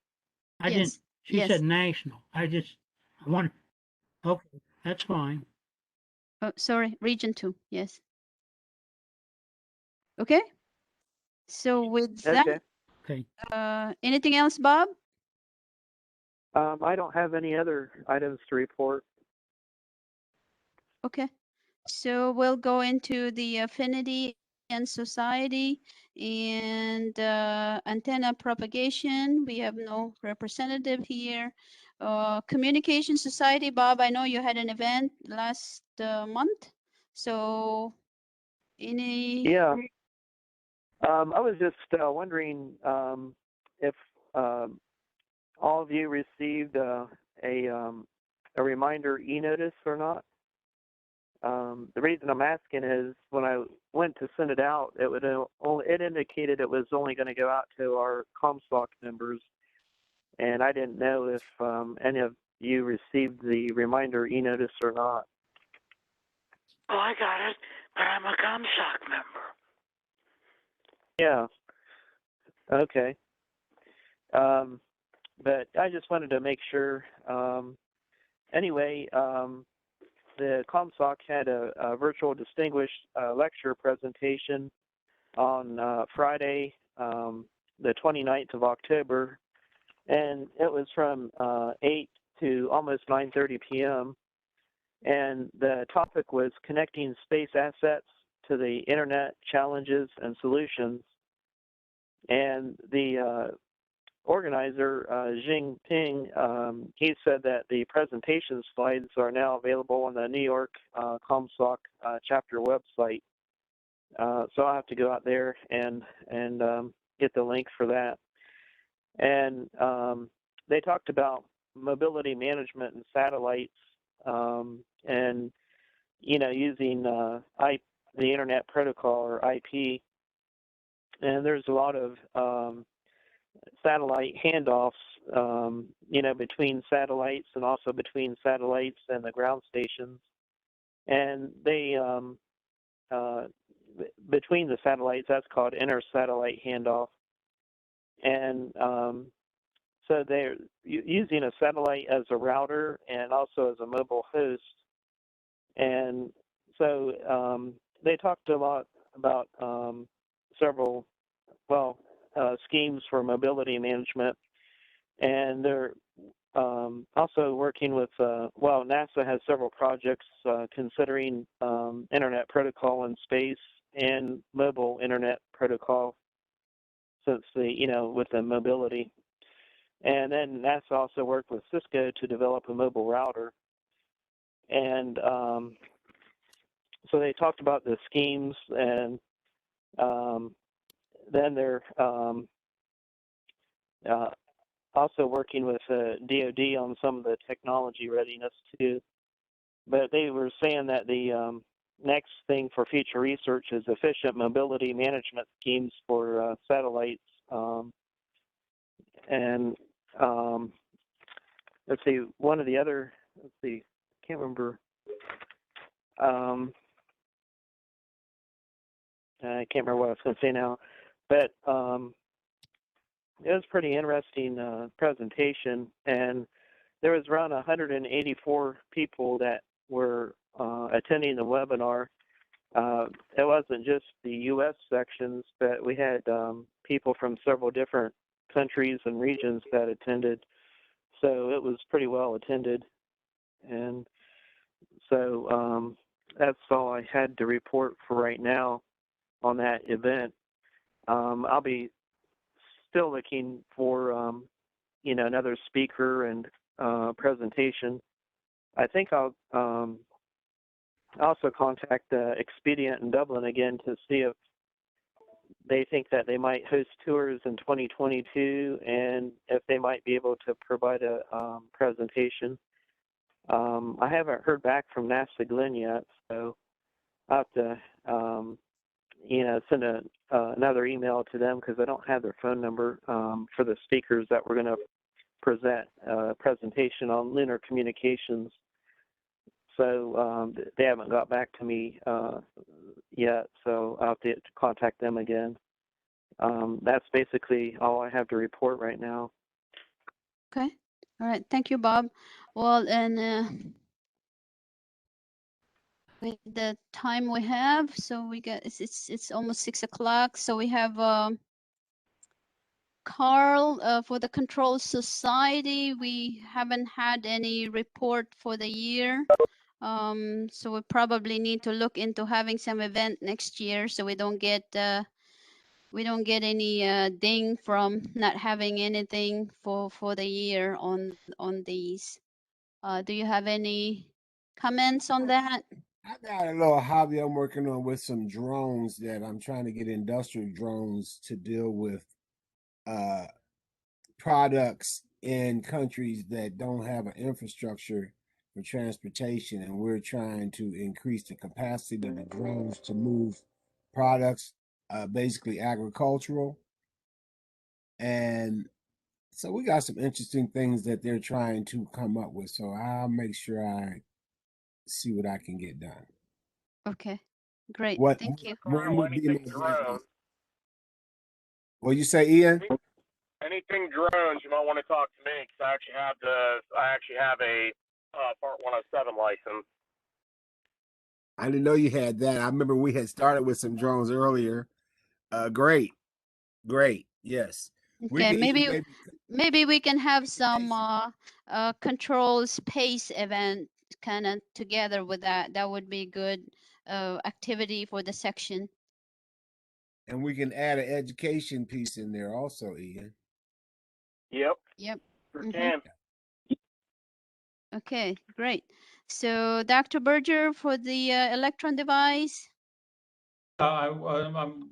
I didn't, Yes. she Yes. said national. I want, okay, that's fine. Oh, sorry, Region 2. Yes. Okay. So with that, Okay. Okay. anything else, Bob? I don't have any other items to report. Okay. So we'll go into the affinity and society and antenna propagation. We have no representative here. Communication society, Bob, I know you had an event last month. So any, Yeah. I was just wondering if all of you received a reminder e-notice or not. The reason I'm asking is when I went to send it out, it indicated it was only going to go out to our Comstock members, and I didn't know if any of you received the reminder e-notice or not. Oh, I got it, but I'm a Comstock member. Yeah. Okay. But I just wanted to make sure. Anyway, the ComSoc had a virtual distinguished lecture presentation on Friday, the 29th of October, and it was from 8 to almost 9:30 p.m. And the topic was connecting space assets to the internet challenges and solutions. And the organizer, Jing Ping, he said that the presentation slides are now available on the New York ComSoc chapter website. So I'll have to go out there and get the link for that. And they talked about mobility management and satellites, and using the Internet Protocol or IP. And there's a lot of satellite handoffs, between satellites and also between satellites and the ground stations. And they, between the satellites, that's called inter-satellite handoff. And so they're using a satellite as a router and also as a mobile host. And so they talked a lot about several, schemes for mobility management. And they're also working with, NASA has several projects considering Internet Protocol in space and mobile Internet Protocol, since with the mobility. And then NASA also worked with Cisco to develop a mobile router. And so they talked about the schemes, and then they're also working with DoD on some of the technology readiness too. But they were saying that the next thing for future research is efficient mobility management schemes for satellites. And let's see, one of the other, can't remember. I can't remember what I was going to say now, but it was a pretty interesting presentation, and there was around 184 people that were attending the webinar. It wasn't just the U.S. sections, but we had people from several different countries and regions that attended, so it was pretty well attended. And so that's all I had to report for right now on that event. I'll be still looking for another speaker and presentation. I think I'll also contact Expedient in Dublin again to see if they think that they might host tours in 2022 and if they might be able to provide a presentation. I haven't heard back from NASA Glenn yet, so I'll have to send another email to them because I don't have their phone number for the speakers that we're going to present a presentation on lunar communications. So they haven't got back to me yet, so I'll have to contact them again. That's basically all I have to report right now. Okay. All right. Thank you, Bob. Well, and with the time we have, so we got it's almost 6 o'clock. So we have Carl for the Control Society. We haven't had any report for the year. So we probably need to look into having some event next year so we don't get any ding from not having anything for the year on these. Do you have any comments on that? I got a little hobby I'm working on with some drones that I'm trying to get industrial drones to deal with products in countries that don't have an infrastructure for transportation, and we're trying to increase the capacity of the drones to move products, basically agricultural. And so we got some interesting things that they're trying to come up with. So I'll make sure I see what I can get done. Okay, great. What Thank you. when would be Anything my drone. What you say, Ian? Anything drones, you might want to talk to me because I actually have a Part 107 license. I didn't know you had that. I remember we had started with some drones earlier. Great. Yes. We Okay, can use maybe we can have some control space event kind of together with that. That would be good activity for the section. and we can add an education piece in there also, Ian. Yep. Yep. Sure can. Okay, great. So Dr. Berger for the electron device. I'm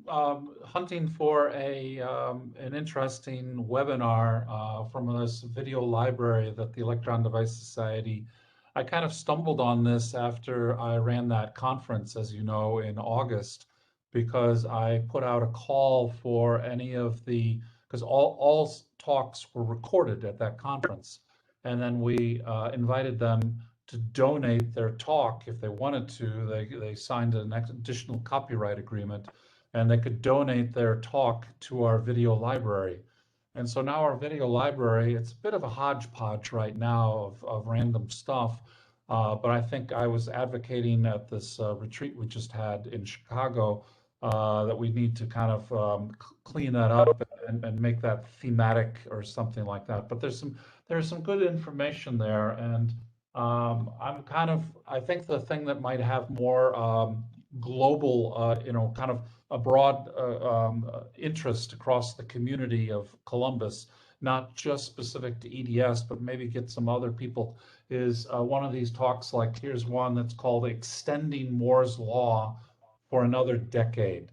hunting for an interesting webinar from this video library that the Electron Device Society. I kind of stumbled on this after I ran that conference, as you know, in August, because I put out a call for any of because all talks were recorded at that conference, and then we invited them to donate their talk if they wanted to. They signed an additional copyright agreement, and they could donate their talk to our video library. And so now our video library, it's a bit of a hodgepodge right now of random stuff. But I think I was advocating at this retreat we just had in Chicago that we need to kind of clean that up and make that thematic or something like that. But there's some good information there, and I think the thing that might have more global, kind of a broad interest across the community of Columbus, not just specific to EDS, but maybe get some other people, is one of these talks. Like, here's one that's called Extending Moore's Law for Another Decade.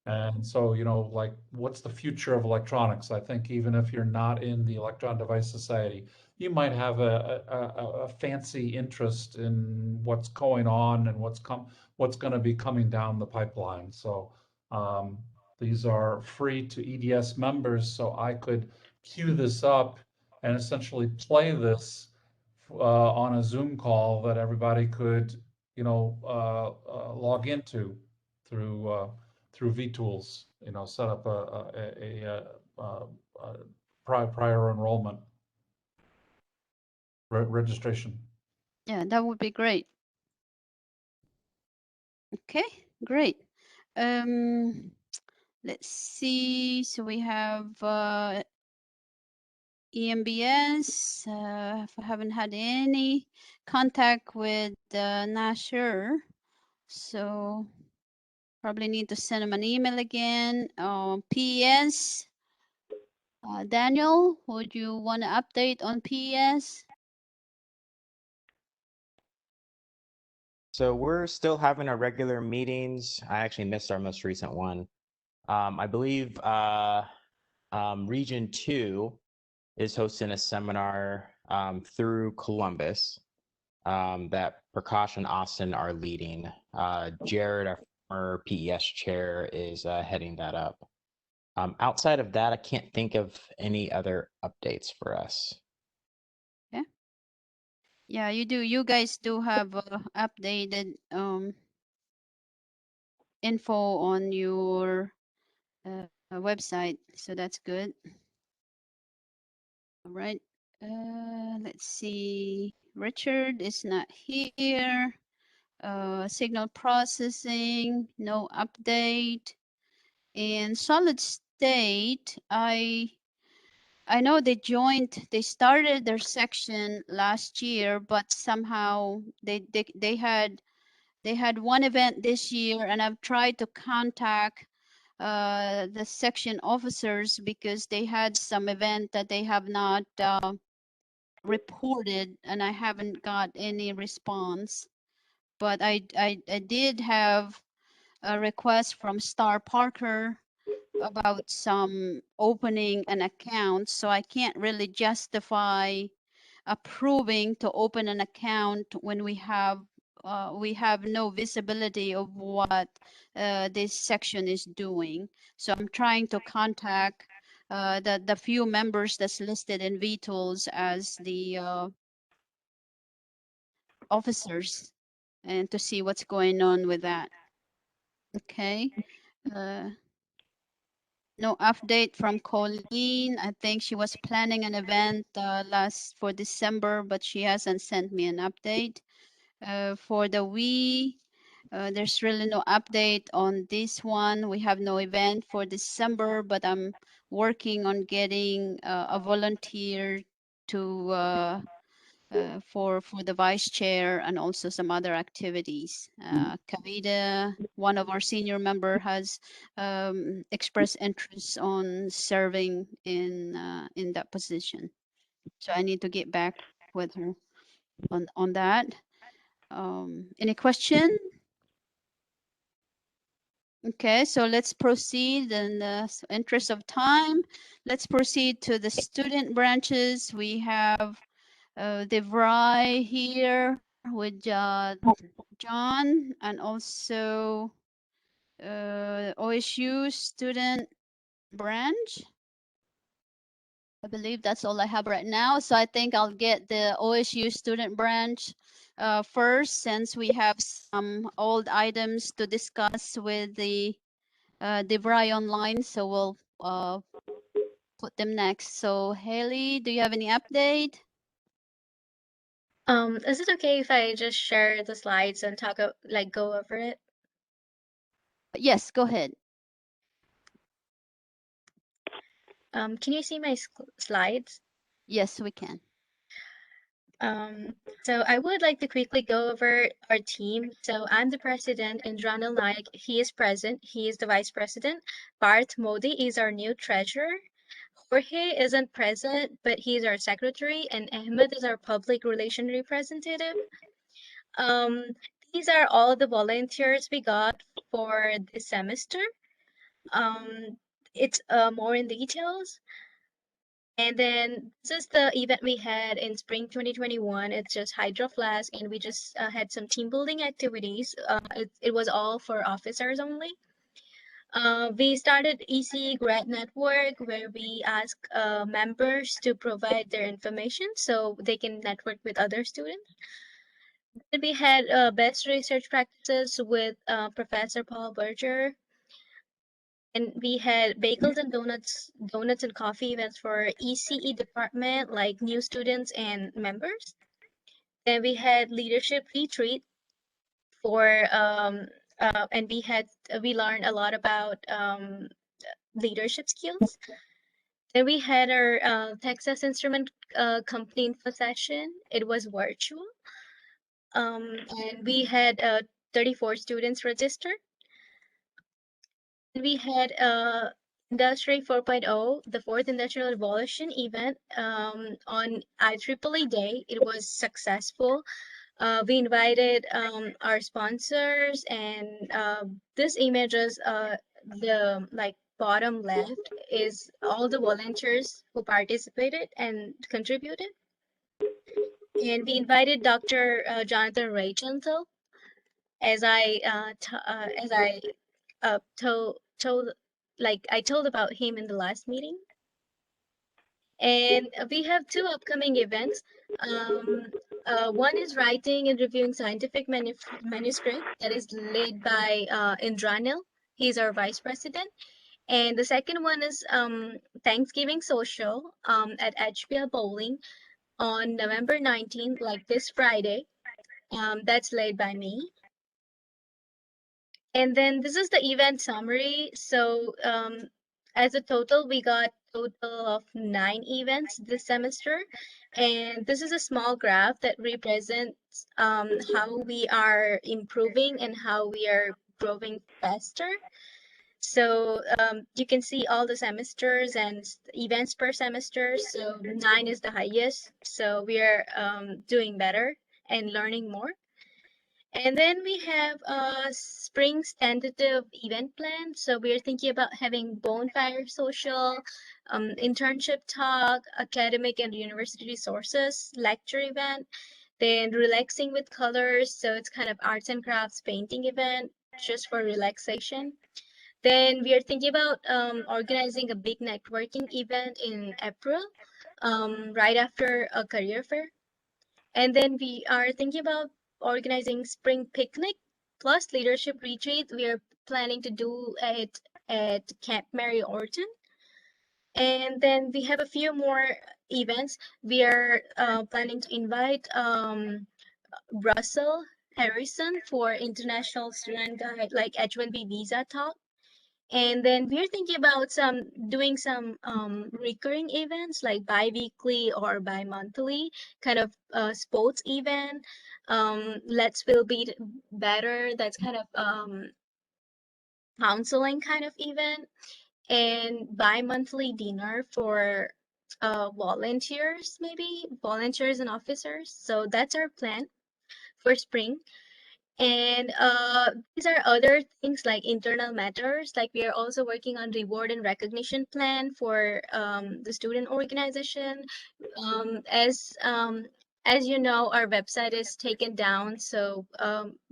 And so, like, what's the future of electronics? I think even if you're not in the Electron Device Society, you might have a fancy interest in what's going on and what's going to be coming down the pipeline. So these are free to EDS members, so I could queue this up and essentially play this on a Zoom call that everybody could, log into through vTools. Set up a prior enrollment registration. Yeah, that would be great. Okay, great. Let's see. So we have EMBS. I haven't had any contact with Nasher, so probably need to send him an email again. PES. Daniel, would you want to update on PES? So we're still having our regular meetings. I actually missed our most recent one. I believe Region 2 is hosting a seminar through Columbus that Prakash and Austin are leading. Jared, our former PES chair, is heading that up. Outside of that, I can't think of any other updates for us. Yeah, you do. You guys do have updated info on your website, so that's good. All right. Let's see. Richard is not here. Signal processing, no update. And solid state, I know they started their section last year, but somehow they had one event this year, and I've tried to contact the section officers because they had some event that they have not reported, and I haven't got any response. But I did have a request from Star Parker about some opening an account, so I can't really justify approving to open an account when we have no visibility of what this section is doing. So I'm trying to contact the few members that's listed in VTools as the officers and to see what's going on with that. Okay. Uh, no update from Colleen. I think she was planning an event for December, but she hasn't sent me an update. For the there's really no update on this one. We have no event for December, but I'm working on getting a volunteer to for the vice chair and also some other activities. Kavita, one of our senior member, has expressed interest on serving in that position. So I need to get back with her on that. Any question? Okay, so let's proceed in the interest of time. Let's proceed to the student branches. We have DeVry here with John, and also OSU student branch. I believe that's all I have right now. So I think I'll get the OSU student branch first, since we have some old items to discuss with the DeVry online. So we'll put them next. So Haley, do you have any update? Is it okay if I just share the slides and go over it? Yes, go ahead. Can you see my slides? Yes, we can. So I would like to quickly go over our team. So I'm the president, and Ronald Naik, he is present. He is the vice president. Parth Modi is our new treasurer. Jorge isn't present, but he's our secretary, and Ahmed is our public relation representative. Um, these are all the volunteers we got for this semester. It's more in details. And then this is the event we had in spring 2021. It's just Hydro Flask, and we just had some team building activities. It was all for officers only. We started EC Grad Network, where we ask members to provide their information so they can network with other students. Then we had best research practices with Professor Paul Berger. And we had bagels and donuts and coffee events for ECE department, like new students and members. Then we had leadership retreat for and we learned a lot about leadership skills. Then we had our Texas Instrument Company info session. It was virtual. And we had 34 students registered. We had Industry 4.0, the fourth industrial revolution event on IEEE Day. It was successful. We invited our sponsors, and this image is the bottom left is all the volunteers who participated and contributed. And we invited Dr. Jonathan Ray Gentle, as I told I told about him in the last meeting. And we have two upcoming events. one is writing and reviewing scientific manuscript that is led by Indranil. He's our vice president. And the second one is Thanksgiving social at HBL Bowling on November 19th, like this Friday. That's led by me. And then this is the event summary. So as a total, we got total of 9 events this semester. And this is a small graph that represents how we are improving and how we are growing faster. So you can see all the semesters and events per semester. So 9 is the highest. So we are doing better and learning more. And then we have spring's tentative event plan. So we're thinking about having bonfire social, internship talk, academic and university resources, lecture event, then relaxing with colors. So it's kind of arts and crafts painting event just for relaxation. Then we are thinking about organizing a big networking event in April, right after a career fair. And then we are thinking about organizing spring picnic plus leadership retreat. We are planning to do it at Camp Mary Orton. And then we have a few more events. We are planning to invite Russell Harrison for International Student Guide, like H1B visa talk. And then we're thinking about doing some recurring events like bi-weekly or bi-monthly kind of sports event. Let's Feel Better. That's kind of counseling kind of event, and bi-monthly dinner for volunteers, maybe volunteers and officers. So that's our plan for spring. And these are other things like internal matters, like we are also working on reward and recognition plan for the student organization. As you know, our website is taken down, so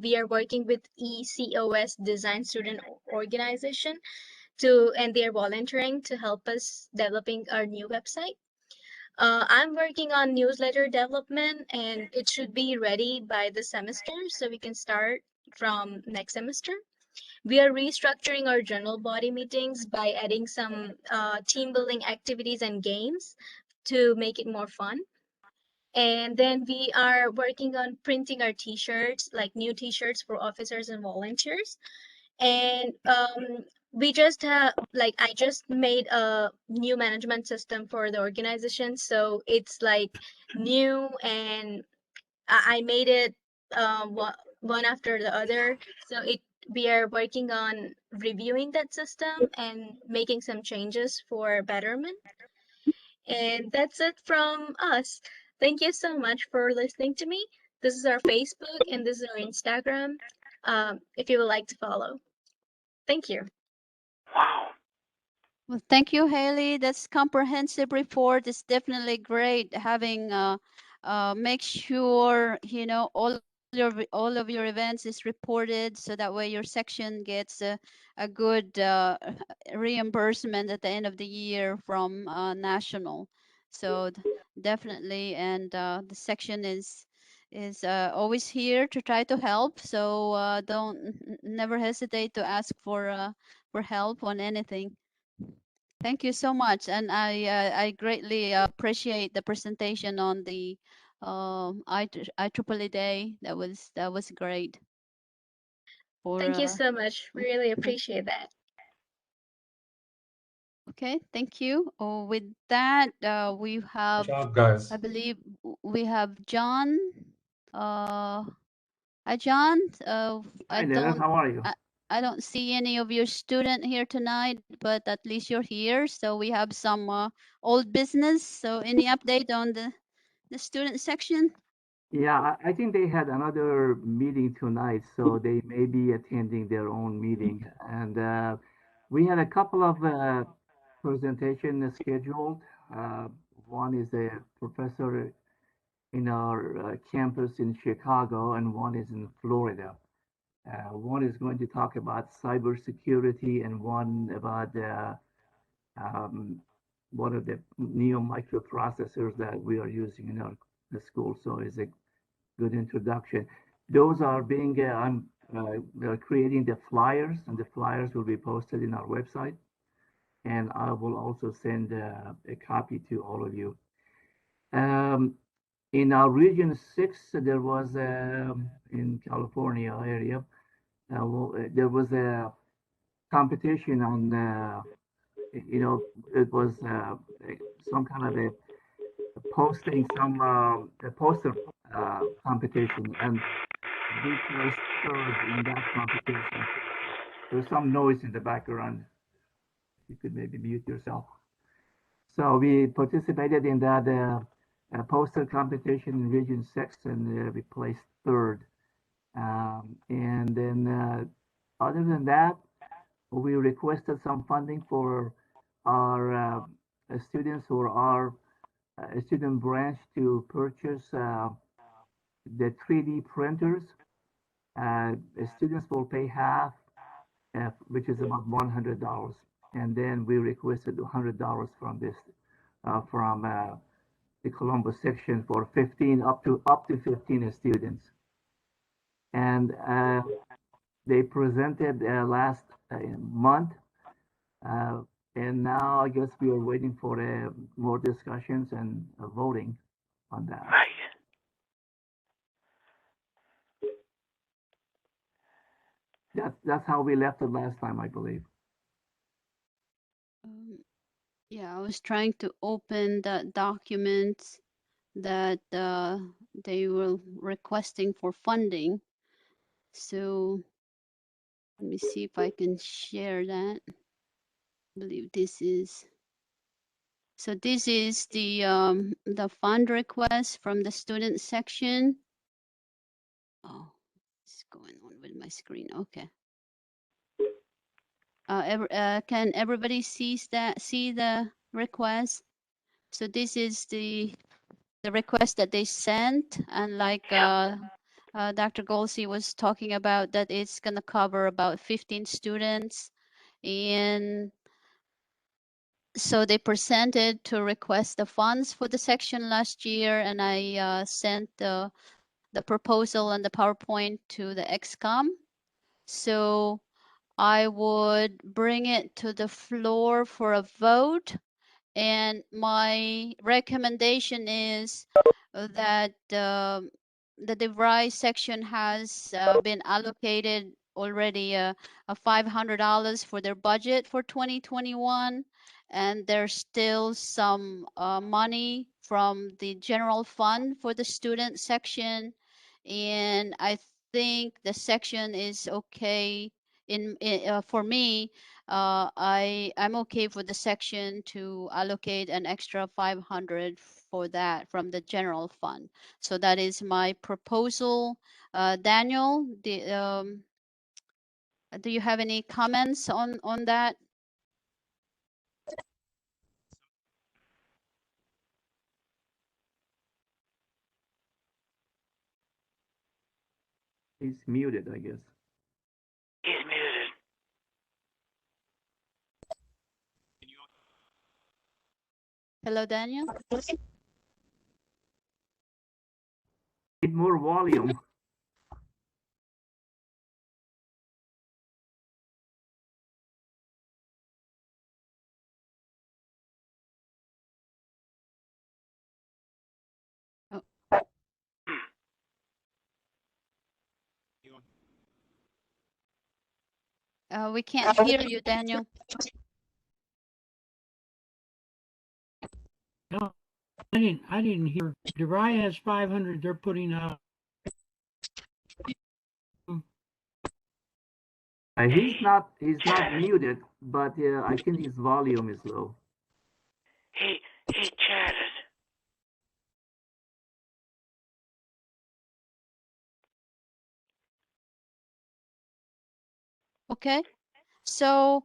we are working with ECOS Design Student Organization and they are volunteering to help us developing our new website. I'm working on newsletter development and it should be ready by the semester so we can start from next semester. We are restructuring our journal body meetings by adding some team building activities and games to make it more fun. And then we are working on printing our t-shirts, like new t-shirts for officers and volunteers. And we just like I just made a new management system for the organization, so it's like new, and I made it one after the other. So we are working on reviewing that system and making some changes for betterment. And that's it from us. Thank you so much for listening to me. This is our Facebook and this is our Instagram, if you would like to follow. Thank you. Wow. Well, thank you, Haley. That's comprehensive report. It's definitely great having make sure all of your events is reported, so that way your section gets a good reimbursement at the end of the year from national. So definitely, and the section is always here to try to help. So don't never hesitate to ask for help on anything. Thank you so much, and I greatly appreciate the presentation on the IEEE Day. That was great. For Thank you so much. We really appreciate that. okay, thank you. Oh, with that, we Good have, job, guys. I believe we have John. Hi, John. I Hi there, don't how are you? I don't see any of your student here tonight, but at least you're here. So we have some old business. So any update on the student section? Yeah, I think they had another meeting tonight, so they may be attending their own meeting. And we had a couple of presentations scheduled. Uh, one is a professor in our campus in Chicago, and one is in Florida. One is going to talk about cybersecurity, and one about um, one of the neo microprocessors that we are using in our school. So it's a good introduction. Those are being, creating the flyers, and the flyers will be posted in our website. And I will also send a copy to all of you. In our Region 6, there was, in California area, there was a competition on, it was some kind of a posting, a poster competition, and we placed third in that competition. There's some noise in the background. You could maybe mute yourself. So we participated in that poster competition in Region 6, and we placed third. And then other than that, we requested some funding for our students or our student branch to purchase the 3D printers. Students will pay half, which is about $100, and then we requested $100 from this from the Columbus section for 15 up to 15 students, and they presented last month, and now I guess we are waiting for more discussions and voting on that. Right. That's how we left it last time, I believe. Yeah, I was trying to open the documents that they were requesting for funding. So let me see if I can share that. I believe this is. So this is the fund request from the student section. Oh, what's going on with my screen? Okay. Can everybody see the request? So this is the request that they sent, and like Dr. Golsey was talking about, that it's going to cover about 15 students, and so they presented to request the funds for the section last year, and I sent the proposal and the PowerPoint to the XCOM. So I would bring it to the floor for a vote, and my recommendation is that the DeVry section has been allocated already a $500 for their budget for 2021, and there's still some money from the general fund for the student section, and I think the section is okay for me. I'm okay for the section to allocate an extra 500 for that from the general fund. So that is my proposal. Daniel, do you have any comments on that? He's muted, I guess. He's muted. Hello, Daniel? Need more volume. We can't hear you, Daniel. No, I didn't hear. DeVry has 500 they're putting out. He's not muted, but I think his volume is low. He chatted. Okay. So,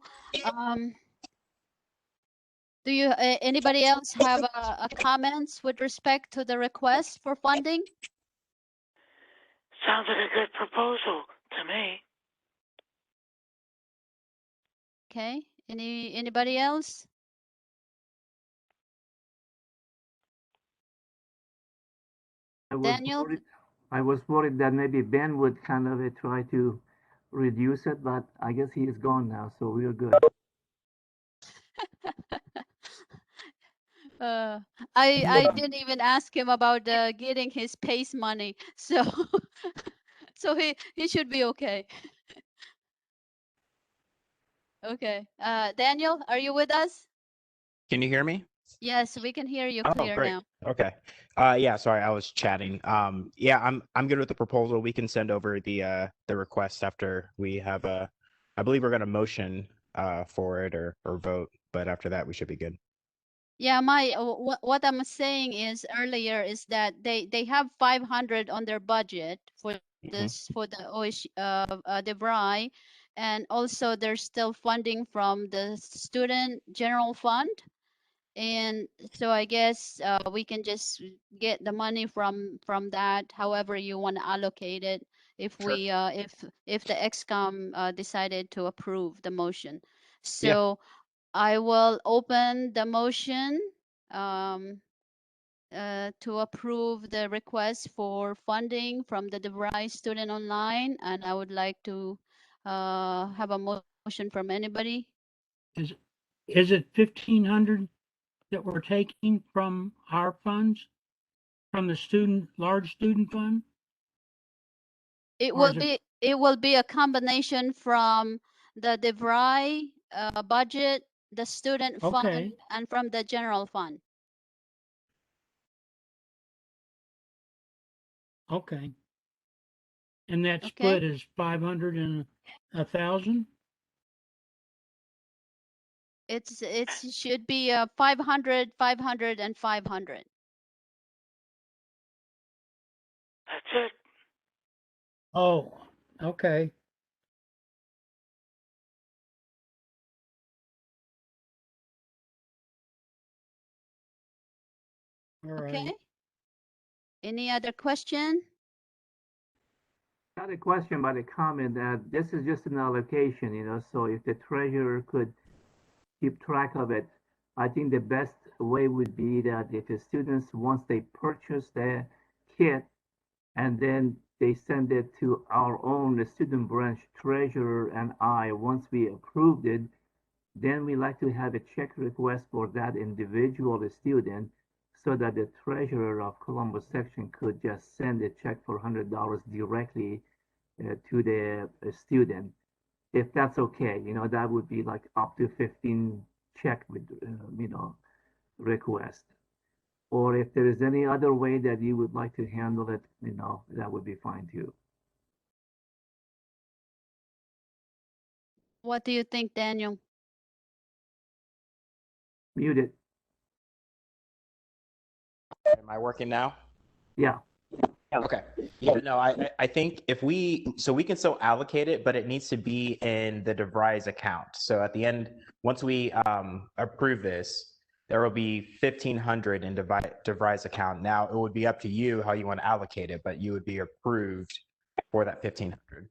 do you anybody else have a comments with respect to the request for funding? Sounds like a good proposal to me. Okay. Anybody else? I was Daniel? worried, I was worried that maybe Ben would kind of try to reduce it, but I guess he is gone now, so we're good. Uh, I didn't even ask him about getting his PACE money, so so he should be okay. Okay. Daniel, are you with us? Can you hear me? Yes, we can hear you Oh, clear great. now. Okay. Yeah, sorry, I was chatting. Yeah, I'm good with the proposal. We can send over the request after we have I believe we're gonna motion for it or vote, but after that we should be good. Yeah, what I'm saying is earlier is that they have 500 on their budget for this for the DeVry, and also there's still funding from the student general fund. And so I guess we can just get the money from that, however you want to allocate it. If Sure. we if the XCOM decided to approve the motion, Yeah. so I will open the motion to approve the request for funding from the DeVry Student Online, and I would like to have a motion from anybody. Is it 1,500 that we're taking from our funds, from the large student fund? It Or will is it be it will be a combination from the DeVry budget, the student fund, okay? and from the general fund. Okay. And that Okay, split is 500 and 1,000? it should be 500, 500, and 500. That's it. Oh, okay. All Okay. right. Any other question? Not a question, but a comment that this is just an allocation, so if the treasurer could keep track of it, I think the best way would be that if the students, once they purchase the kit, and then they send it to our own student branch treasurer and I, once we approved it, then we like to have a check request for that individual student so that the treasurer of Columbus section could just send a check for $100 directly to the student. If that's okay, that would be like up to 15 check with, request. Or if there is any other way that you would like to handle it, that would be fine too. What do you think, Daniel? Muted. Am I working now? Yeah. Okay. Yeah, no, I think so we can still allocate it, but it needs to be in the DeVry's account. So at the end, once we approve this, there will be 1,500 in DeVry's account. Now it would be up to you how you want to allocate it, but you would be approved for that 1,500.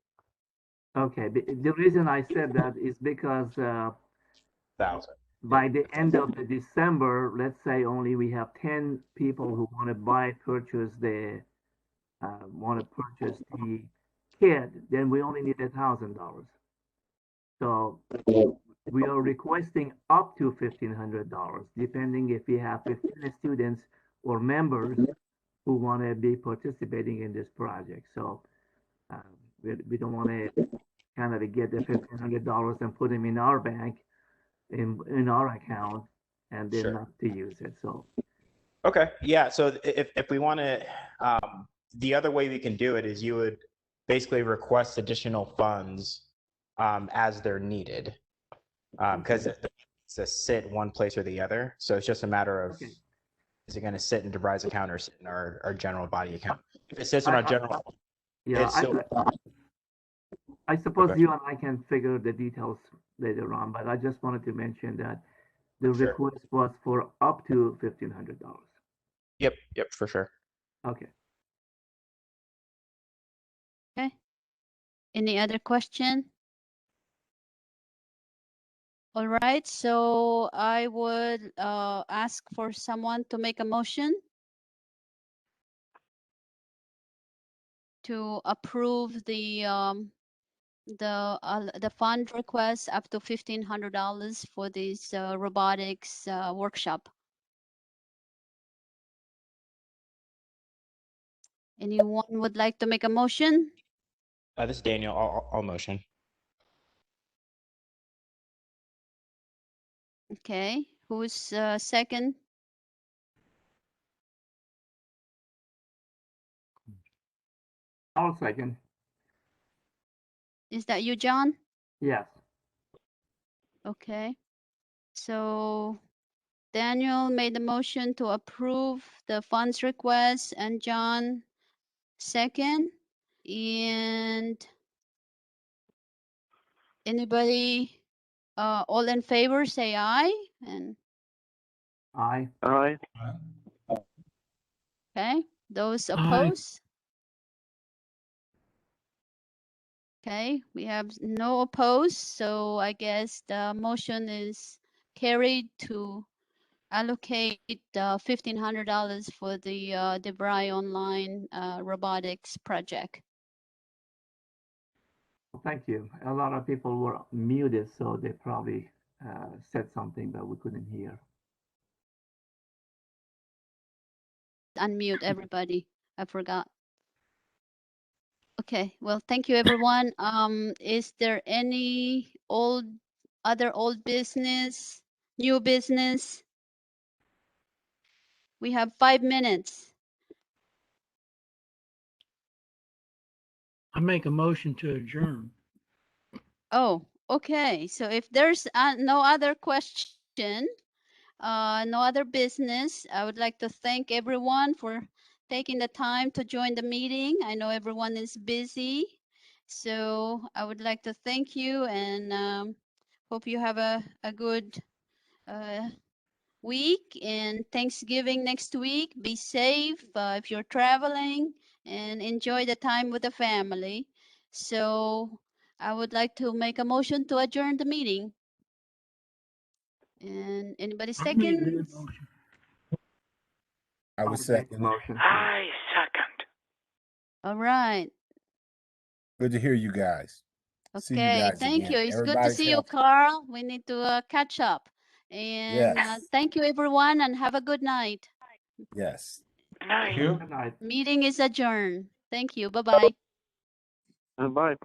Okay. The reason I said that is because 1,000. by the end of the December, let's say only we have 10 people who want to purchase the kit, then we only need $1,000. So we are requesting up to $1,500, depending if we have 15 students or members who want to be participating in this project. So we don't want to kind of get the $1,500 and put them in our bank, in our account, and then Sure. not to use it. So Okay. Yeah. So if we want to, the other way we can do it is you would basically request additional funds as they're needed, because it's a sit one place or the other. So it's just a matter of, okay. is it going to sit in DeVry's account or sit in our general body account? If it sits in our general, Yeah, it's still. I suppose Okay. you and I can figure the details later on, but I just wanted to mention that the Sure. request was for up to $1,500. Yep. For sure. Okay. Okay. Any other question? All right. So I would ask for someone to make a motion. to approve the fund request up to $1,500 for this robotics workshop. Anyone would like to make a motion? This is Daniel. I'll motion. Okay, who's second? I'll second. Is that you, John? Yes. Okay, so Daniel made the motion to approve the funds request and John second. And anybody all in favor say aye. And Aye. Aye. okay, those Aye. opposed? Okay, we have no opposed, so I guess the motion is carried to allocate $1,500 for the DeVry Online robotics project. Thank you. A lot of people were muted, so they probably said something that we couldn't hear. Unmute everybody. I forgot. Okay, well, thank you, everyone. Is there any other old business, new business? We have 5 minutes. I make a motion to adjourn. Oh, okay. So if there's no other question, no other business, I would like to thank everyone for taking the time to join the meeting. I know everyone is busy, so I would like to thank you and hope you have a good week and Thanksgiving next week. Be safe if you're traveling and enjoy the time with the family. So I would like to make a motion to adjourn the meeting. And anybody I made that second? motion. I I'll was make the second. motion. I second. All right. Good to hear you guys. See you Okay. guys Thank again. you. It's good to Everybody's see you, healthy. Carl. We need to catch up. And Yes. thank you, everyone, and have a good night. Yes. Good night. Thank you. Good night. Meeting is adjourned. Thank you. Bye-bye. Bye.